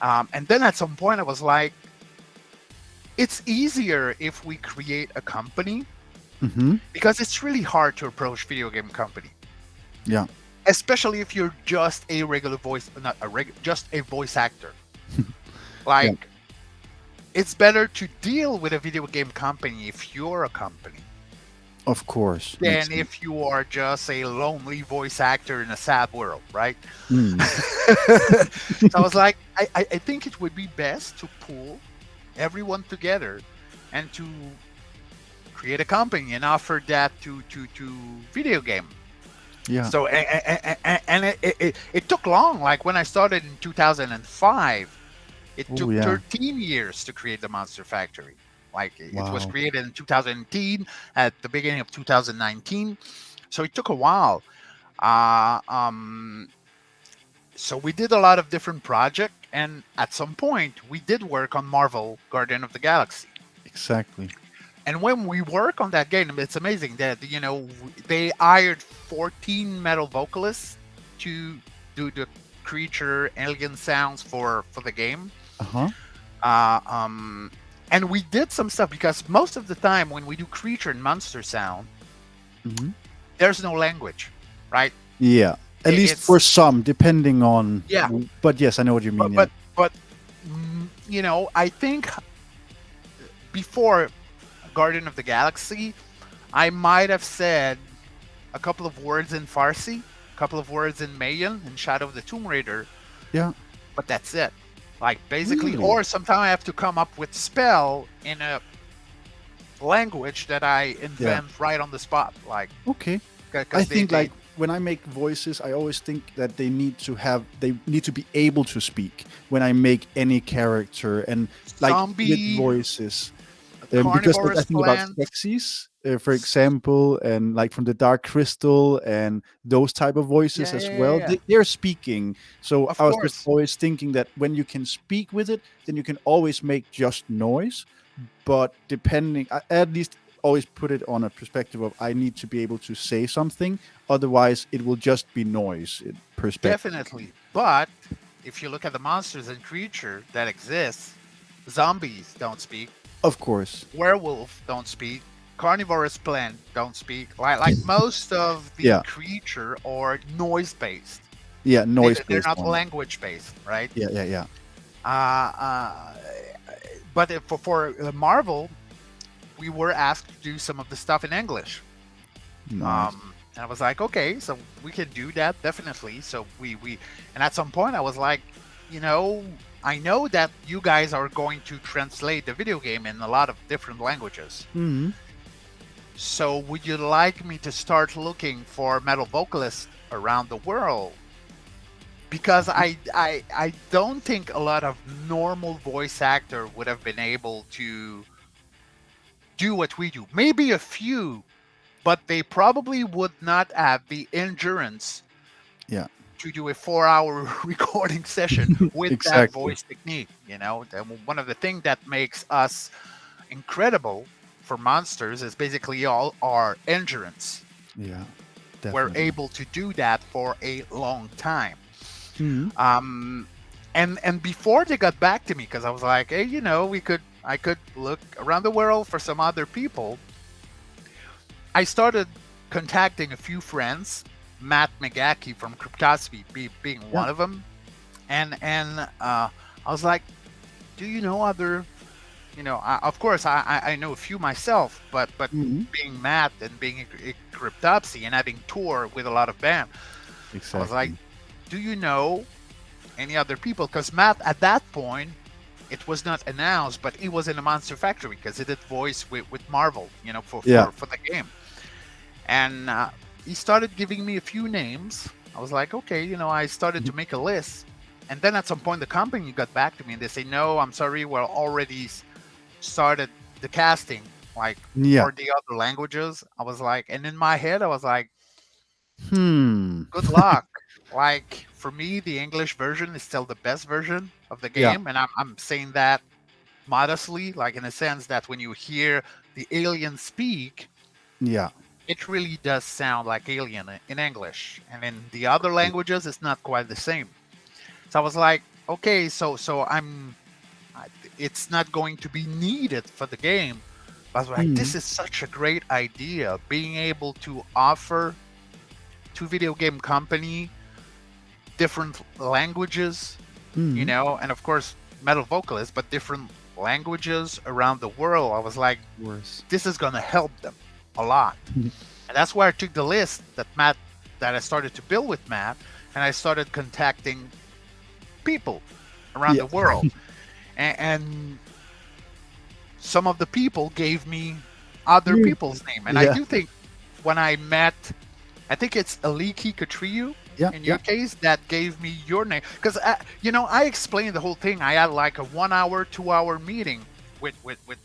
And then at some point I was like, it's easier if we create a company, Mhm. because it's really hard to approach video game company, Yeah. especially if you're just a regular voice, not a just a voice actor. Yeah. Like, it's better to deal with a video game company if you're a company Of course. Makes than sense. if you are just a lonely voice actor in a sad world, right? Mm. So I was like, I think it would be best to pull everyone together and to create a company and offer that to video game. Yeah. So and it took long. Like when I started in 2005, it Oh took yeah. 13 years to create the Monster Factory. Like it was Wow. created in 2010, at the beginning of 2019. So it took a while. Uh, um, so we did a lot of different projects, and at some point we did work on Marvel Guardian of the Galaxy. Exactly. And when we work on that game, it's amazing that they hired 14 metal vocalists to do the creature alien sounds for the game. Uh-huh. Uh, um, and we did some stuff because most of the time when we do creature and monster sound, Mhm. there's no language, right? Yeah. At least It's for some, depending on. yeah, But yes, I know what you but mean. Yeah. but I think before Guardian of the Galaxy, I might have said a couple of words in Farsi, a couple of words in Mayan and Shadow of the Tomb Raider, Yeah. but that's it. Like basically, Really? or sometimes I have to come up with spell in a language that I Yeah. invent right on the spot, like Okay. I because think they like when I make voices, I always think that they need to be able to speak when I make any character and like with zombie, voices. Because like, I carnivorous think about plants. Skeksis, for example, and like from the Dark Crystal and those type of voices Yeah, as yeah, yeah, well. yeah. They're speaking. So Of I was just course, always thinking that when you can speak with it, then you can always make just noise. But depending, I at least always put it on a perspective of I need to be able to say something. Otherwise, it will just be noise. Perspective. definitely. But if you look at the monsters and creature that exists, zombies don't speak, Of course. werewolf don't speak, carnivorous plant don't speak. Like most of the Yeah. creature are noise based. Yeah. Noise They're based not one. language based, right? Yeah. Yeah. Yeah. Uh, uh, but for Marvel, we were asked to do some of the stuff in English. Nice. And I was like, okay, so we can do that definitely. So and at some point I was like, you know, I know that you guys are going to translate the video game in a lot of different languages. Hmm. So would you like me to start looking for metal vocalists around the world? Because I don't think a lot of normal voice actor would have been able to do what we do. Maybe a few, but they probably would not have the endurance Yeah. to do a 4 hour recording session with that Exactly. voice technique. One of the things that makes us incredible for monsters is basically all our endurance. Yeah. We're Definitely. able to do that for a long time. Mhm. And before they got back to me, because I was like, hey, I could look around the world for some other people. I started contacting a few friends, Matt McGackie from Cryptosophy being Yeah. one of them, and I was like, do you know other of course, I know a few myself, but Mhm. being Matt and being a Cryptopsy and having tour with a lot of band, I was like, Exactly. do you know any other people? Because Matt, at that point, it was not announced, but he was in a Monster Factory because he did voice with Marvel, for, Yeah. for, for the game. And he started giving me a few names. I was like, okay, I started to Mhm. make a list. And then at some point, the company got back to me and they say, no, I'm sorry, we're already started the casting, like Yeah. for the other languages. I was like, and in my head, I was like, Hmm. good luck. Like for me, the English version is still the best version of the Yeah. game. And I'm saying that modestly, like in a sense that when you hear the alien speak, Yeah. it really does sound like alien in English. And in the other languages, it's not quite the same. So I was like, okay, so it's not going to be needed for the game. But I was like, this Mhm. is such a great idea, being able to offer to video game company different languages, Mhm. and of course metal vocalists, but different languages around the world. I was like, Worse. this is gonna help them a lot. And that's why I took the list that I started to build with Matt, and I started contacting people around Yeah. the world. And some of the people gave me other You. people's name. And I Yeah. do think when I met, I think it's Aliki Katriyu Yeah. in Yeah. your case that gave me your name. Because, I explained the whole thing. I had like a 1 hour, 2 hour meeting with The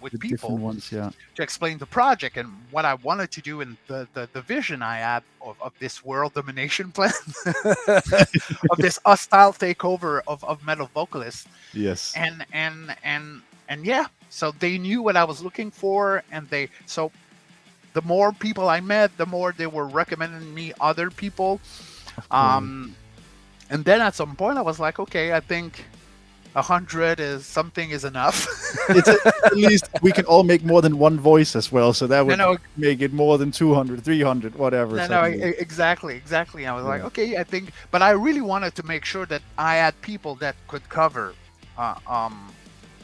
different people ones. Yeah. to explain the project and what I wanted to do and the vision I had of this world domination plan, of this hostile takeover of metal vocalists. Yes. And yeah, so they knew what I was looking for, and so the more people I met, the more they were recommending me other people. Of course. um and then at some point I was like, okay, I think 100 is something is enough. It's at least we can all make more than one voice as well, so that no would no make it more than 200, 300, whatever no, suddenly. exactly. I was like, Yeah. okay, I think, but I really wanted to make sure that I had people that could cover uh, um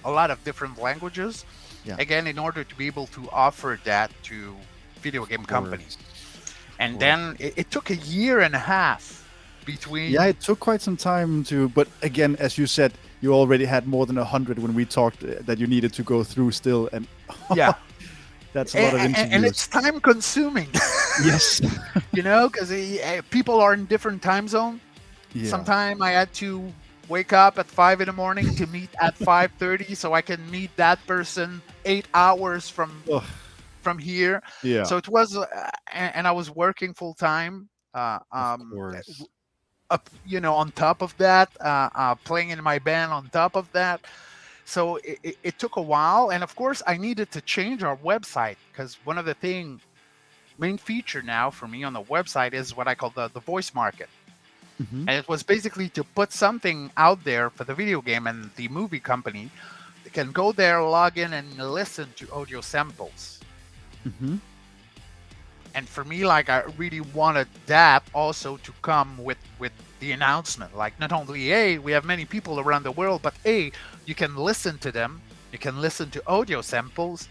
a lot of different languages, Yeah. again, in order to be able to offer that to video game Of companies. course. Of And course. then it took a year and a half Yeah, between. it took quite some time to, but again, as you said, you already had more than 100 when we talked that you needed to go through still, and Yeah, that's a lot of and interviews. it's time consuming. Yes. Because people are in different time zone. Yeah. Sometime I had to wake up at 5 in the morning to meet at 5:30 so I can meet that person 8 hours Ugh, from here. yeah. So it was, and I was working full time. Of course. Up, on top of that, playing in my band on top of that. So it took a while, and of course, I needed to change our website because one of the main feature now for me on the website is what I call the voice market. Hmm. And it was basically to put something out there for the video game and the movie company. They can go there, log in, and listen to audio samples. Hmm. And for me, like, I really wanted that also to come with the announcement. Like, not only, hey, we have many people around the world, but hey, you can listen to them, you can listen to audio samples,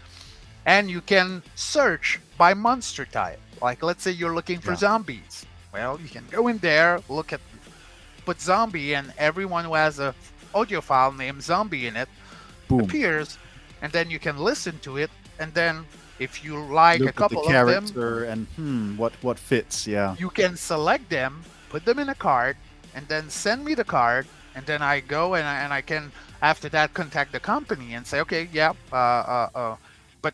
and you can search by monster type. Like, let's say you're looking for Yeah. zombies. Well, you can go in there, put zombie, and everyone who has a audio file named zombie in it Boom. appears, and then you can listen to it, and then if you like a Look at the couple of them, character and what fits. Yeah. you can select them, put them in a card, and then send me the card, and then I go and I can after that contact the company and say, okay, yeah, but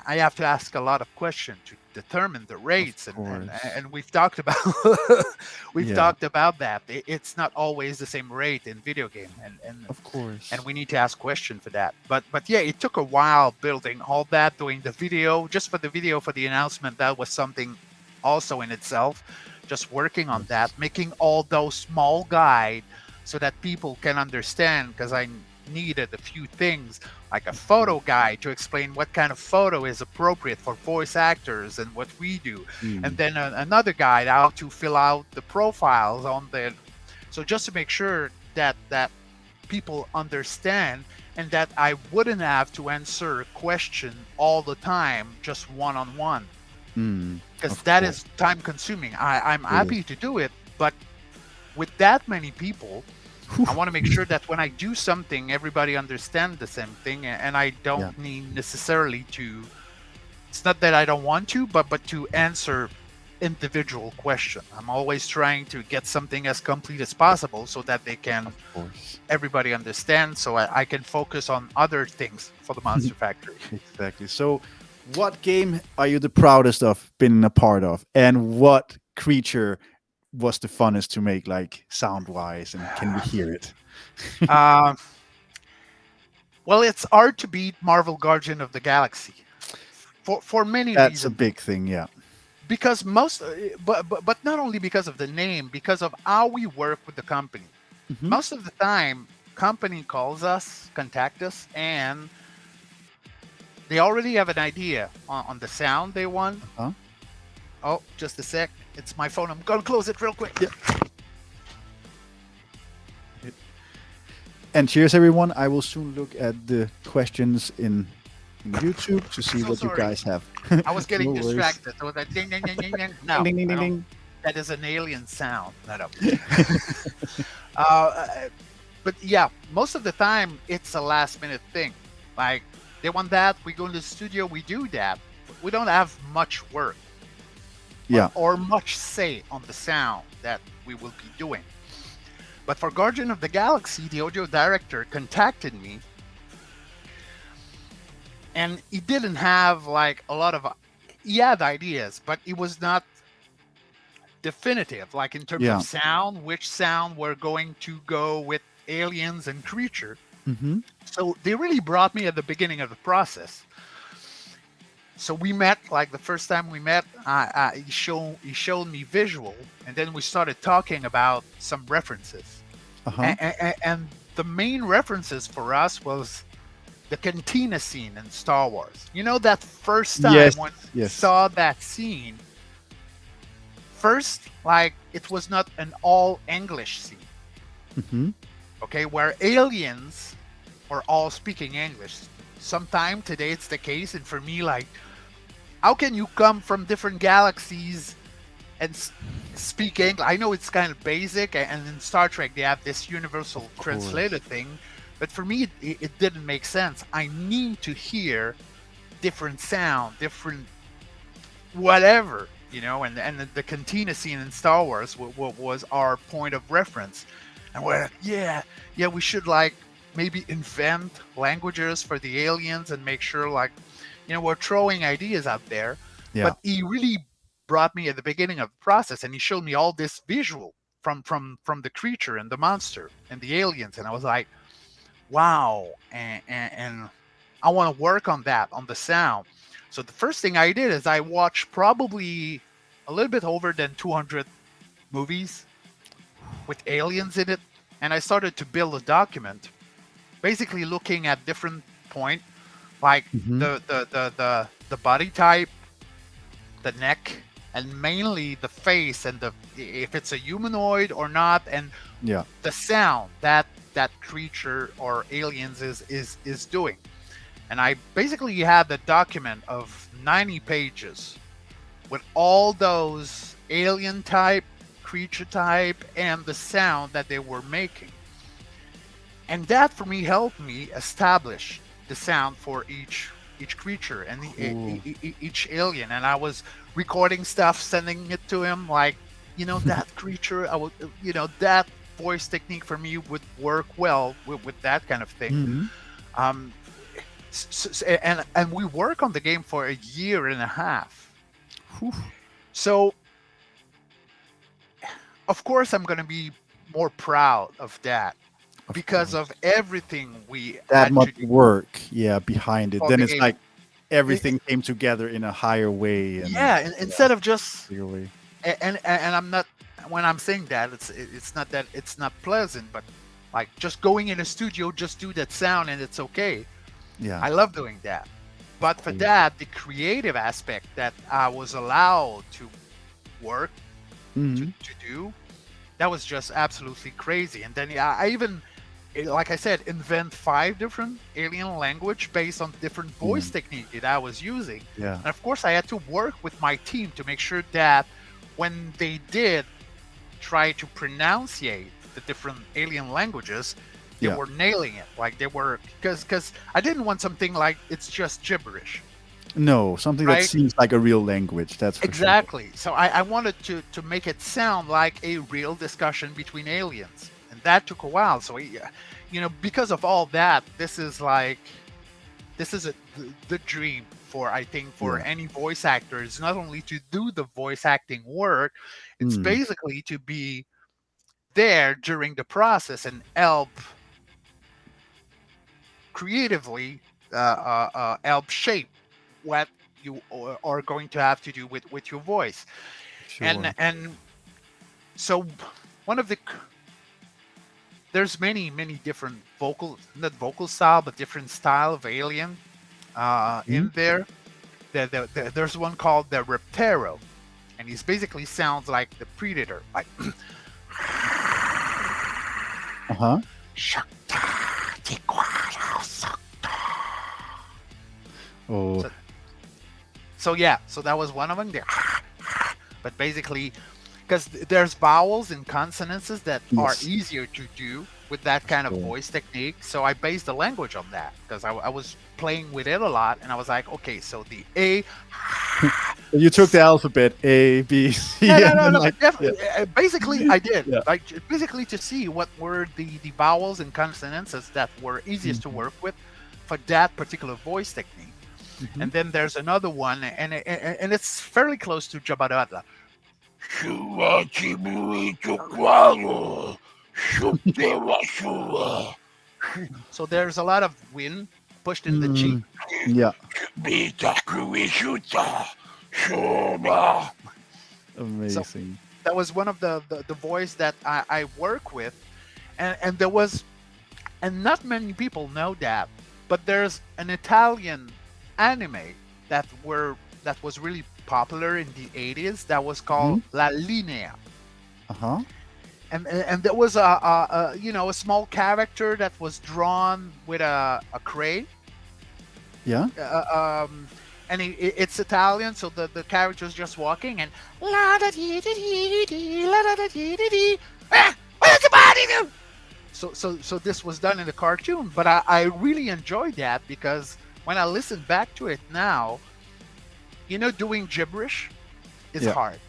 I have to ask a lot of questions to determine the Of rates, course. and we've talked about we've Yeah. talked about that. It's not always the same rate in video game, Of course. and we need to ask question for that. But yeah, it took a while building all that, doing the video, just for the video for the announcement. That was something also in itself, just working on that, Yes. making all those small guide so that people can understand, because I needed a few things like a photo guide to explain what kind of photo is appropriate for voice actors and what we do, and then another guide how to fill out the profiles on the, so just to make sure that people understand and that I wouldn't have to answer a question all the time, just one-on-one, because Of that course. is time consuming. I'm It is. happy to do it, but with that many people, I want to make sure that when I do something, everybody understands the same thing, and I Yeah. don't need necessarily to. It's not that I don't want to, but to answer individual question. I'm always trying to get something as complete as possible so that they can Of course. everybody understand, so I can focus on other things for the Monster Factory. Exactly. So, what game are you the proudest of being a part of, and what creature was the funnest to make, like sound wise, and can we hear it? Uh, well, it's hard to beat Marvel Guardian of the Galaxy for many That's a reasons. big thing. Yeah. Because but not only because of the name, because of how we work with the company. Hmm. Most of the time, company calls us, contact us, and they already have an idea on the sound they want. Huh? Oh, just a sec. It's my phone. I'm gonna close it real quick. Yeah. And cheers, everyone. I will soon look at the questions in YouTube to see So what you sorry. guys have. I was getting No worries. distracted. So that ding ding ding ding ding. No, Ding, ding, ding, I don't- ding. that is an alien sound. No. uh, but yeah, most of the time it's a last minute thing. Like they want that, we go in the studio, we do that. We don't have much work Yeah. or much say on the sound that we will be doing. But for Guardian of the Galaxy, the audio director contacted me, and he didn't have like a lot of. He had ideas, but it was not definitive. Like in terms Yeah. of sound, which sound we're going to go with aliens and creature. Hmm. So they really brought me at the beginning of the process. So we met, like the first time we met, he showed me visual, and then we started talking about some references. Uh-huh. And the main references for us was the cantina scene in Star Wars. You know, that first time Yes. when Yes. saw that scene, first, like it was not an all English scene, Hmm. okay, where aliens are all speaking English. Sometime today it's the case, and for me, like, how can you come from different galaxies and speak English? I know it's kind of basic, and in Star Trek they have this universal translator thing, but for me it didn't make sense. I need to hear different sound, different whatever, you know, and the cantina scene in Star Wars was our point of reference, and we're like, yeah, we should like maybe invent languages for the aliens and make sure, like, you know, we're throwing ideas out there. Yeah. But he really brought me at the beginning of the process, and he showed me all this visual from the creature and the monster and the aliens, and I was like, wow, and I want to work on that, on the sound. So the first thing I did is I watched probably a little bit over than 200 movies with aliens in it, and I started to build a document, basically looking at different point, like Mhm. the body type, the neck, and mainly the face, and the if it's a humanoid or not, and Yeah. the sound that that creature or aliens is doing. And I basically had a document of 90 pages with all those alien type, creature type, and the sound that they were making. And that for me helped me establish the sound for each creature and Cool. each alien. And I was recording stuff, sending it to him, like, you know, that creature, I would, you know, that voice technique for me would work well with that kind of thing. Mhm. Um, and we work on the game for a year and a half. Whew. So of course I'm going to be more proud of that Of because course. of everything we That had much to do work, yeah, behind it. for Then the it's game. like everything came together in a higher way. And Yeah, instead of just bigger way. and I'm not, when I'm saying that, it's not that it's not pleasant, but like just going in a studio, just do that sound and it's okay. Yeah. I love doing that. But for Cool. that, the creative aspect that I was allowed to work Mhm. to do, that was just absolutely crazy. And then I even like I said, invent 5 different alien language based on different voice technique that I was using. Yeah. And of course, I had to work with my team to make sure that when they did try to pronunciate the different alien languages, they were nailing it. Like they were, because I didn't want something like it's just gibberish. No, something that Right? seems like a real language. That's for Exactly. So I wanted to make it sound like a real discussion between aliens, and that took a while. So because of all that, this is the dream for, I think, for any voice actor, is not only to do the voice acting work, it's sure. basically to be there during the process and help creatively help shape what you are going to have to do with your voice. Sure. And so one of the there's many different not vocal style, but different style of alien in there. There's one called the Reptero, and he's basically sounds like the Predator, like Uh-huh. Oh. So that was one of them there. But basically, because there's vowels and consonants that are easier to do with that kind of voice technique. So I based the language on that, because I was playing with it a lot, and I was like, okay, so the A. You took the alphabet A, B, C. No. Basically, I did. Yeah. Like basically to see what were the vowels and consonants that were easiest to work with for that particular voice technique. And then there's another one, and it's fairly close to Jabadada. So there's a lot of wind pushed in the cheek. Yeah. Amazing. So that was one of the voice that I work with, and there was, and not many people know that, but there's an Italian anime that was really popular in the 80s that was called La Linea. Uh-huh. And there was a small character that was drawn with a cray. Yeah. And it's Italian, so the character's just walking and la da dee dee dee la da dee dee. What does the body do? So this was done in the cartoon, but I really enjoyed that, because when I listen back to it now, doing gibberish is hard,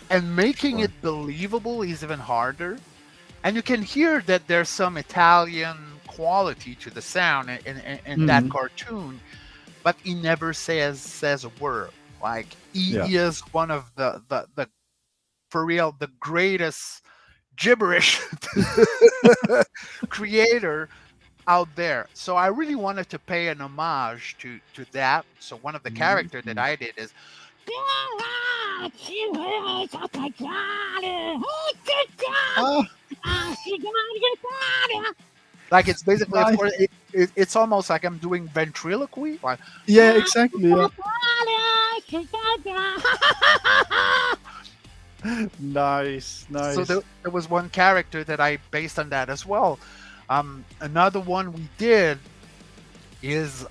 and making it believable is even harder. And you can hear that there's some Italian quality to the sound in that cartoon, but he never says a word. Like he is one of the for real the greatest gibberish creator out there. So I really wanted to pay an homage to that. So one of the characters that I did is like, it's basically, of course, it's almost like I'm doing ventriloquy. Like, yeah, exactly. Yeah. Nice. So there was one character that I based on that as well. Another one we did is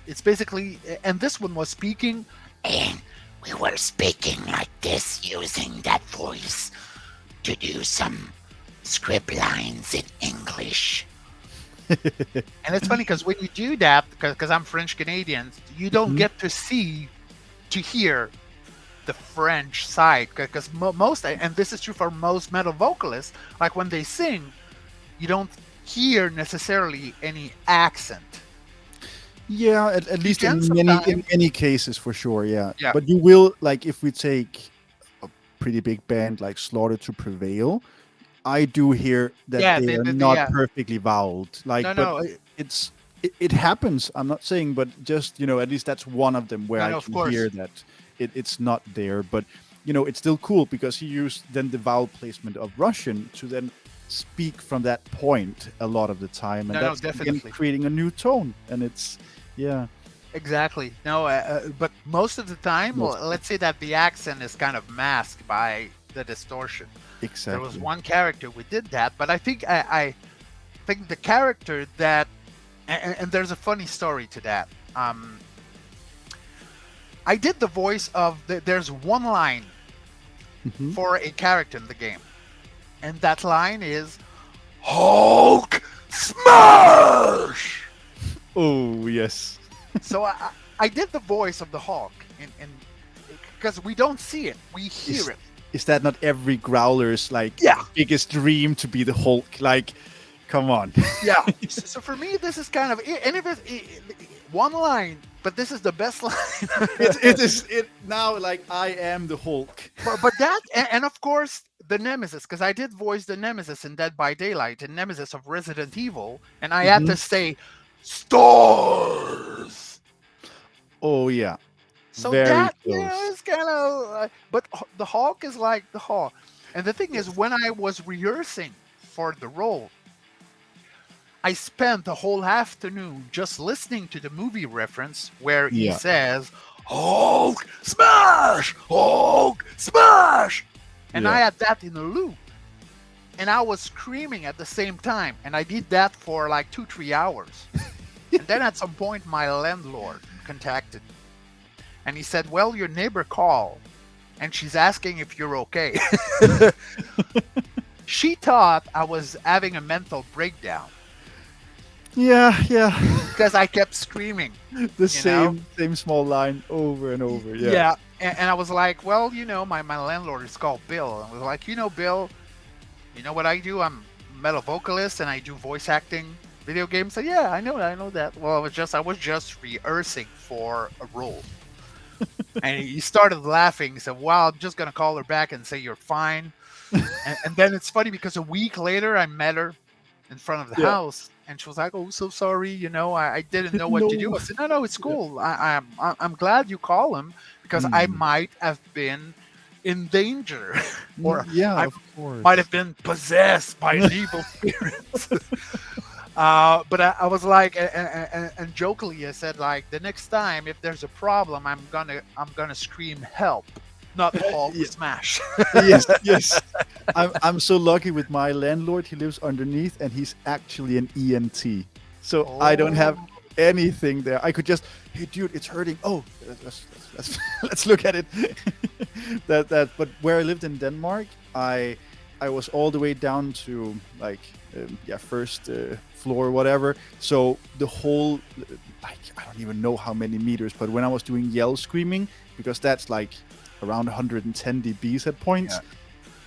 it's basically, and this one was speaking, and we were speaking like this, using that voice to do some script lines in English. And it's funny because when you do that, because I'm French Canadian, you don't get to hear the French side, because most, and this is true for most metal vocalists, like when they sing, you don't hear necessarily any accent. Yeah, at least in many cases, for sure. Yeah. Yeah. But you will, like, if we take a pretty big band like Slaughter to Prevail, I do hear that they are not perfectly voweled. Like, it happens. I'm not saying, but just, at least that's one of them where I can hear that it's not there. But, it's still cool because he used then the vowel placement of Russian to then speak from that point a lot of the time. And that's definitely creating a new tone. And it's, Exactly. No, but most of the time, let's say that the accent is kind of masked by the distortion. Exactly. There was one character we did that, but I think I think the character that, and there's a funny story to that. I did the voice of there's one line Mhm. for a character in the game, and that line is Hulk smash. Oh yes. So I did the voice of the Hulk, in because we don't see it, we hear it. Is that not every growler's like Yeah. biggest dream to be the Hulk? Like, come on. Yeah. So for me, this is kind of, and if one line, but this is the best line. it is it now. Like, I am the Hulk. But that, and of course the Nemesis, because I did voice the Nemesis in Dead by Daylight, the Nemesis of Resident Evil, and I had to say stars. Oh yeah. So Very that, close. is kind of, but the Hulk is like the Hulk. And the thing is, when I was rehearsing for the role, I spent the whole afternoon just listening to the movie reference where he Yeah. says, Hulk smash! Hulk smash! And I Yeah. had that in a loop. And I was screaming at the same time. And I did that for like 2-3 hours. And then at some point, my landlord contacted me. And he said, well, your neighbor called. And she's asking if you're okay. She thought I was having a mental breakdown Yeah. because I kept screaming. The same small line over and over. Yeah. And I was like, well, my landlord is called Bill. And I was like, Bill, you know what I do? I'm a metal vocalist and I do voice acting video games. So yeah, I know that. Well, I was just rehearsing for a role. And he started laughing. He said, well, I'm just going to call her back and say you're fine. And then it's funny because a week later I met her in front of the house. And she was like, "Oh, so sorry. I didn't know what to do." I said, "No, it's cool. I'm glad you call him because I might have been in danger, or I of course. might have been possessed by an evil spirit." But I was like, and jokingly, I said, like, the next time if there's a problem, I'm gonna scream help, not Hulk smash. Yes. I'm so lucky with my landlord. He lives underneath, and he's actually an ENT. So I don't have anything there. I could just, hey, dude, it's hurting. Oh, let's look at it. But where I lived in Denmark, I was all the way down to like first floor or whatever. So the whole I don't even know how many meters. But when I was doing yell screaming, because that's like around 110 dBs at points.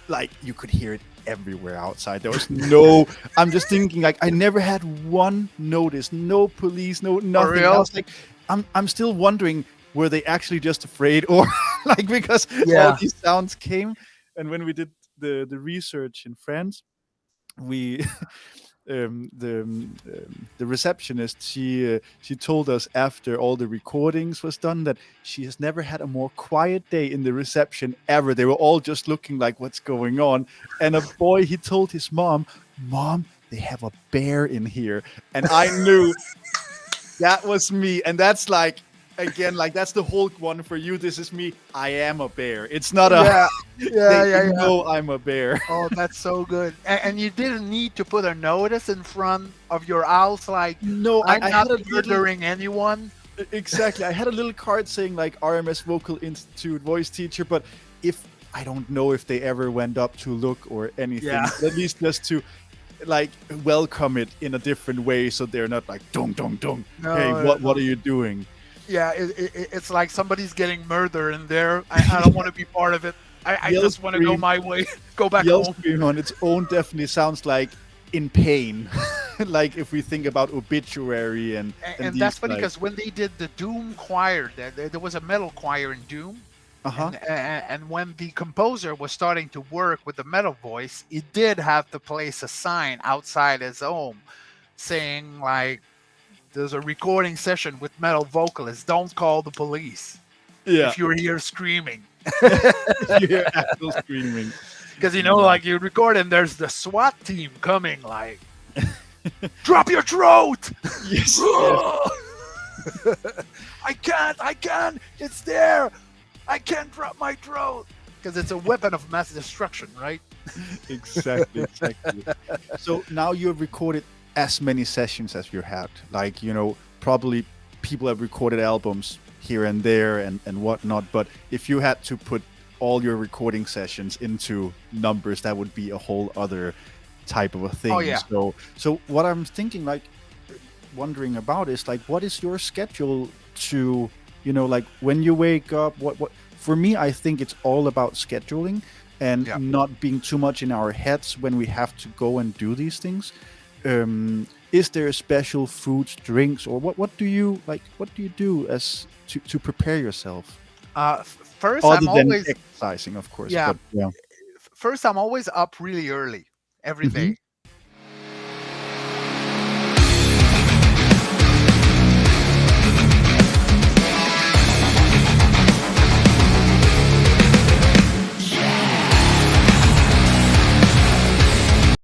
Like, you could hear it everywhere outside. There was no, I'm just thinking, like, I never had one notice, no police, no nothing. I was like, I'm still wondering, were they actually just afraid, or like, because all these sounds came. And when we did the research in France, we the receptionist, she told us after all the recordings was done that she has never had a more quiet day in the reception ever. They were all just looking like, what's going on? And a boy, he told his mom, they have a bear in here. And I knew that was me. And that's like, again, like, that's the Hulk one for you. This is me. I am a bear. It's not a no, I'm a bear. Oh, that's so good. And you didn't need to put a notice in front of your house like, no, I'm I not had murdering anyone. Exactly. I had a little card saying like RMS Vocal Institute voice teacher, but I don't know if they ever went up to look or anything. At least just to like welcome it in a different way, so they're not like dong dong dong. Hey, what are you doing? Yeah, it's like somebody's getting murdered in there. I don't want to be part of it. I just want to go my way, go back home. Scream on its own definitely sounds like in pain. Like if we think about Obituary and that's funny because when they did the Doom choir, there was a metal choir in Doom. And when the composer was starting to work with the metal voice, he did have to place a sign outside his home saying like, there's a recording session with metal vocalists. Don't call the police if you're here screaming. You hear actual screaming. Because, like you record and there's the SWAT team coming like, drop your throat! Yes. I can't. It's there. I can't drop my throat. Because it's a weapon of mass destruction, right? Exactly. So now you have recorded as many sessions as you had. Like, probably people have recorded albums here and there and whatnot. But if you had to put all your recording sessions into numbers, that would be a whole other type of a thing. Oh, yeah. So what I'm thinking, like, wondering about is like, what is your schedule to, like when you wake up, what for me, I think it's all about scheduling and Yeah. not being too much in our heads when we have to go and do these things. Is there special foods, drinks, or what do you like? What do you do as to prepare yourself? First, Other I'm than always exercising, of course. yeah. But yeah. First, I'm always up really early every day.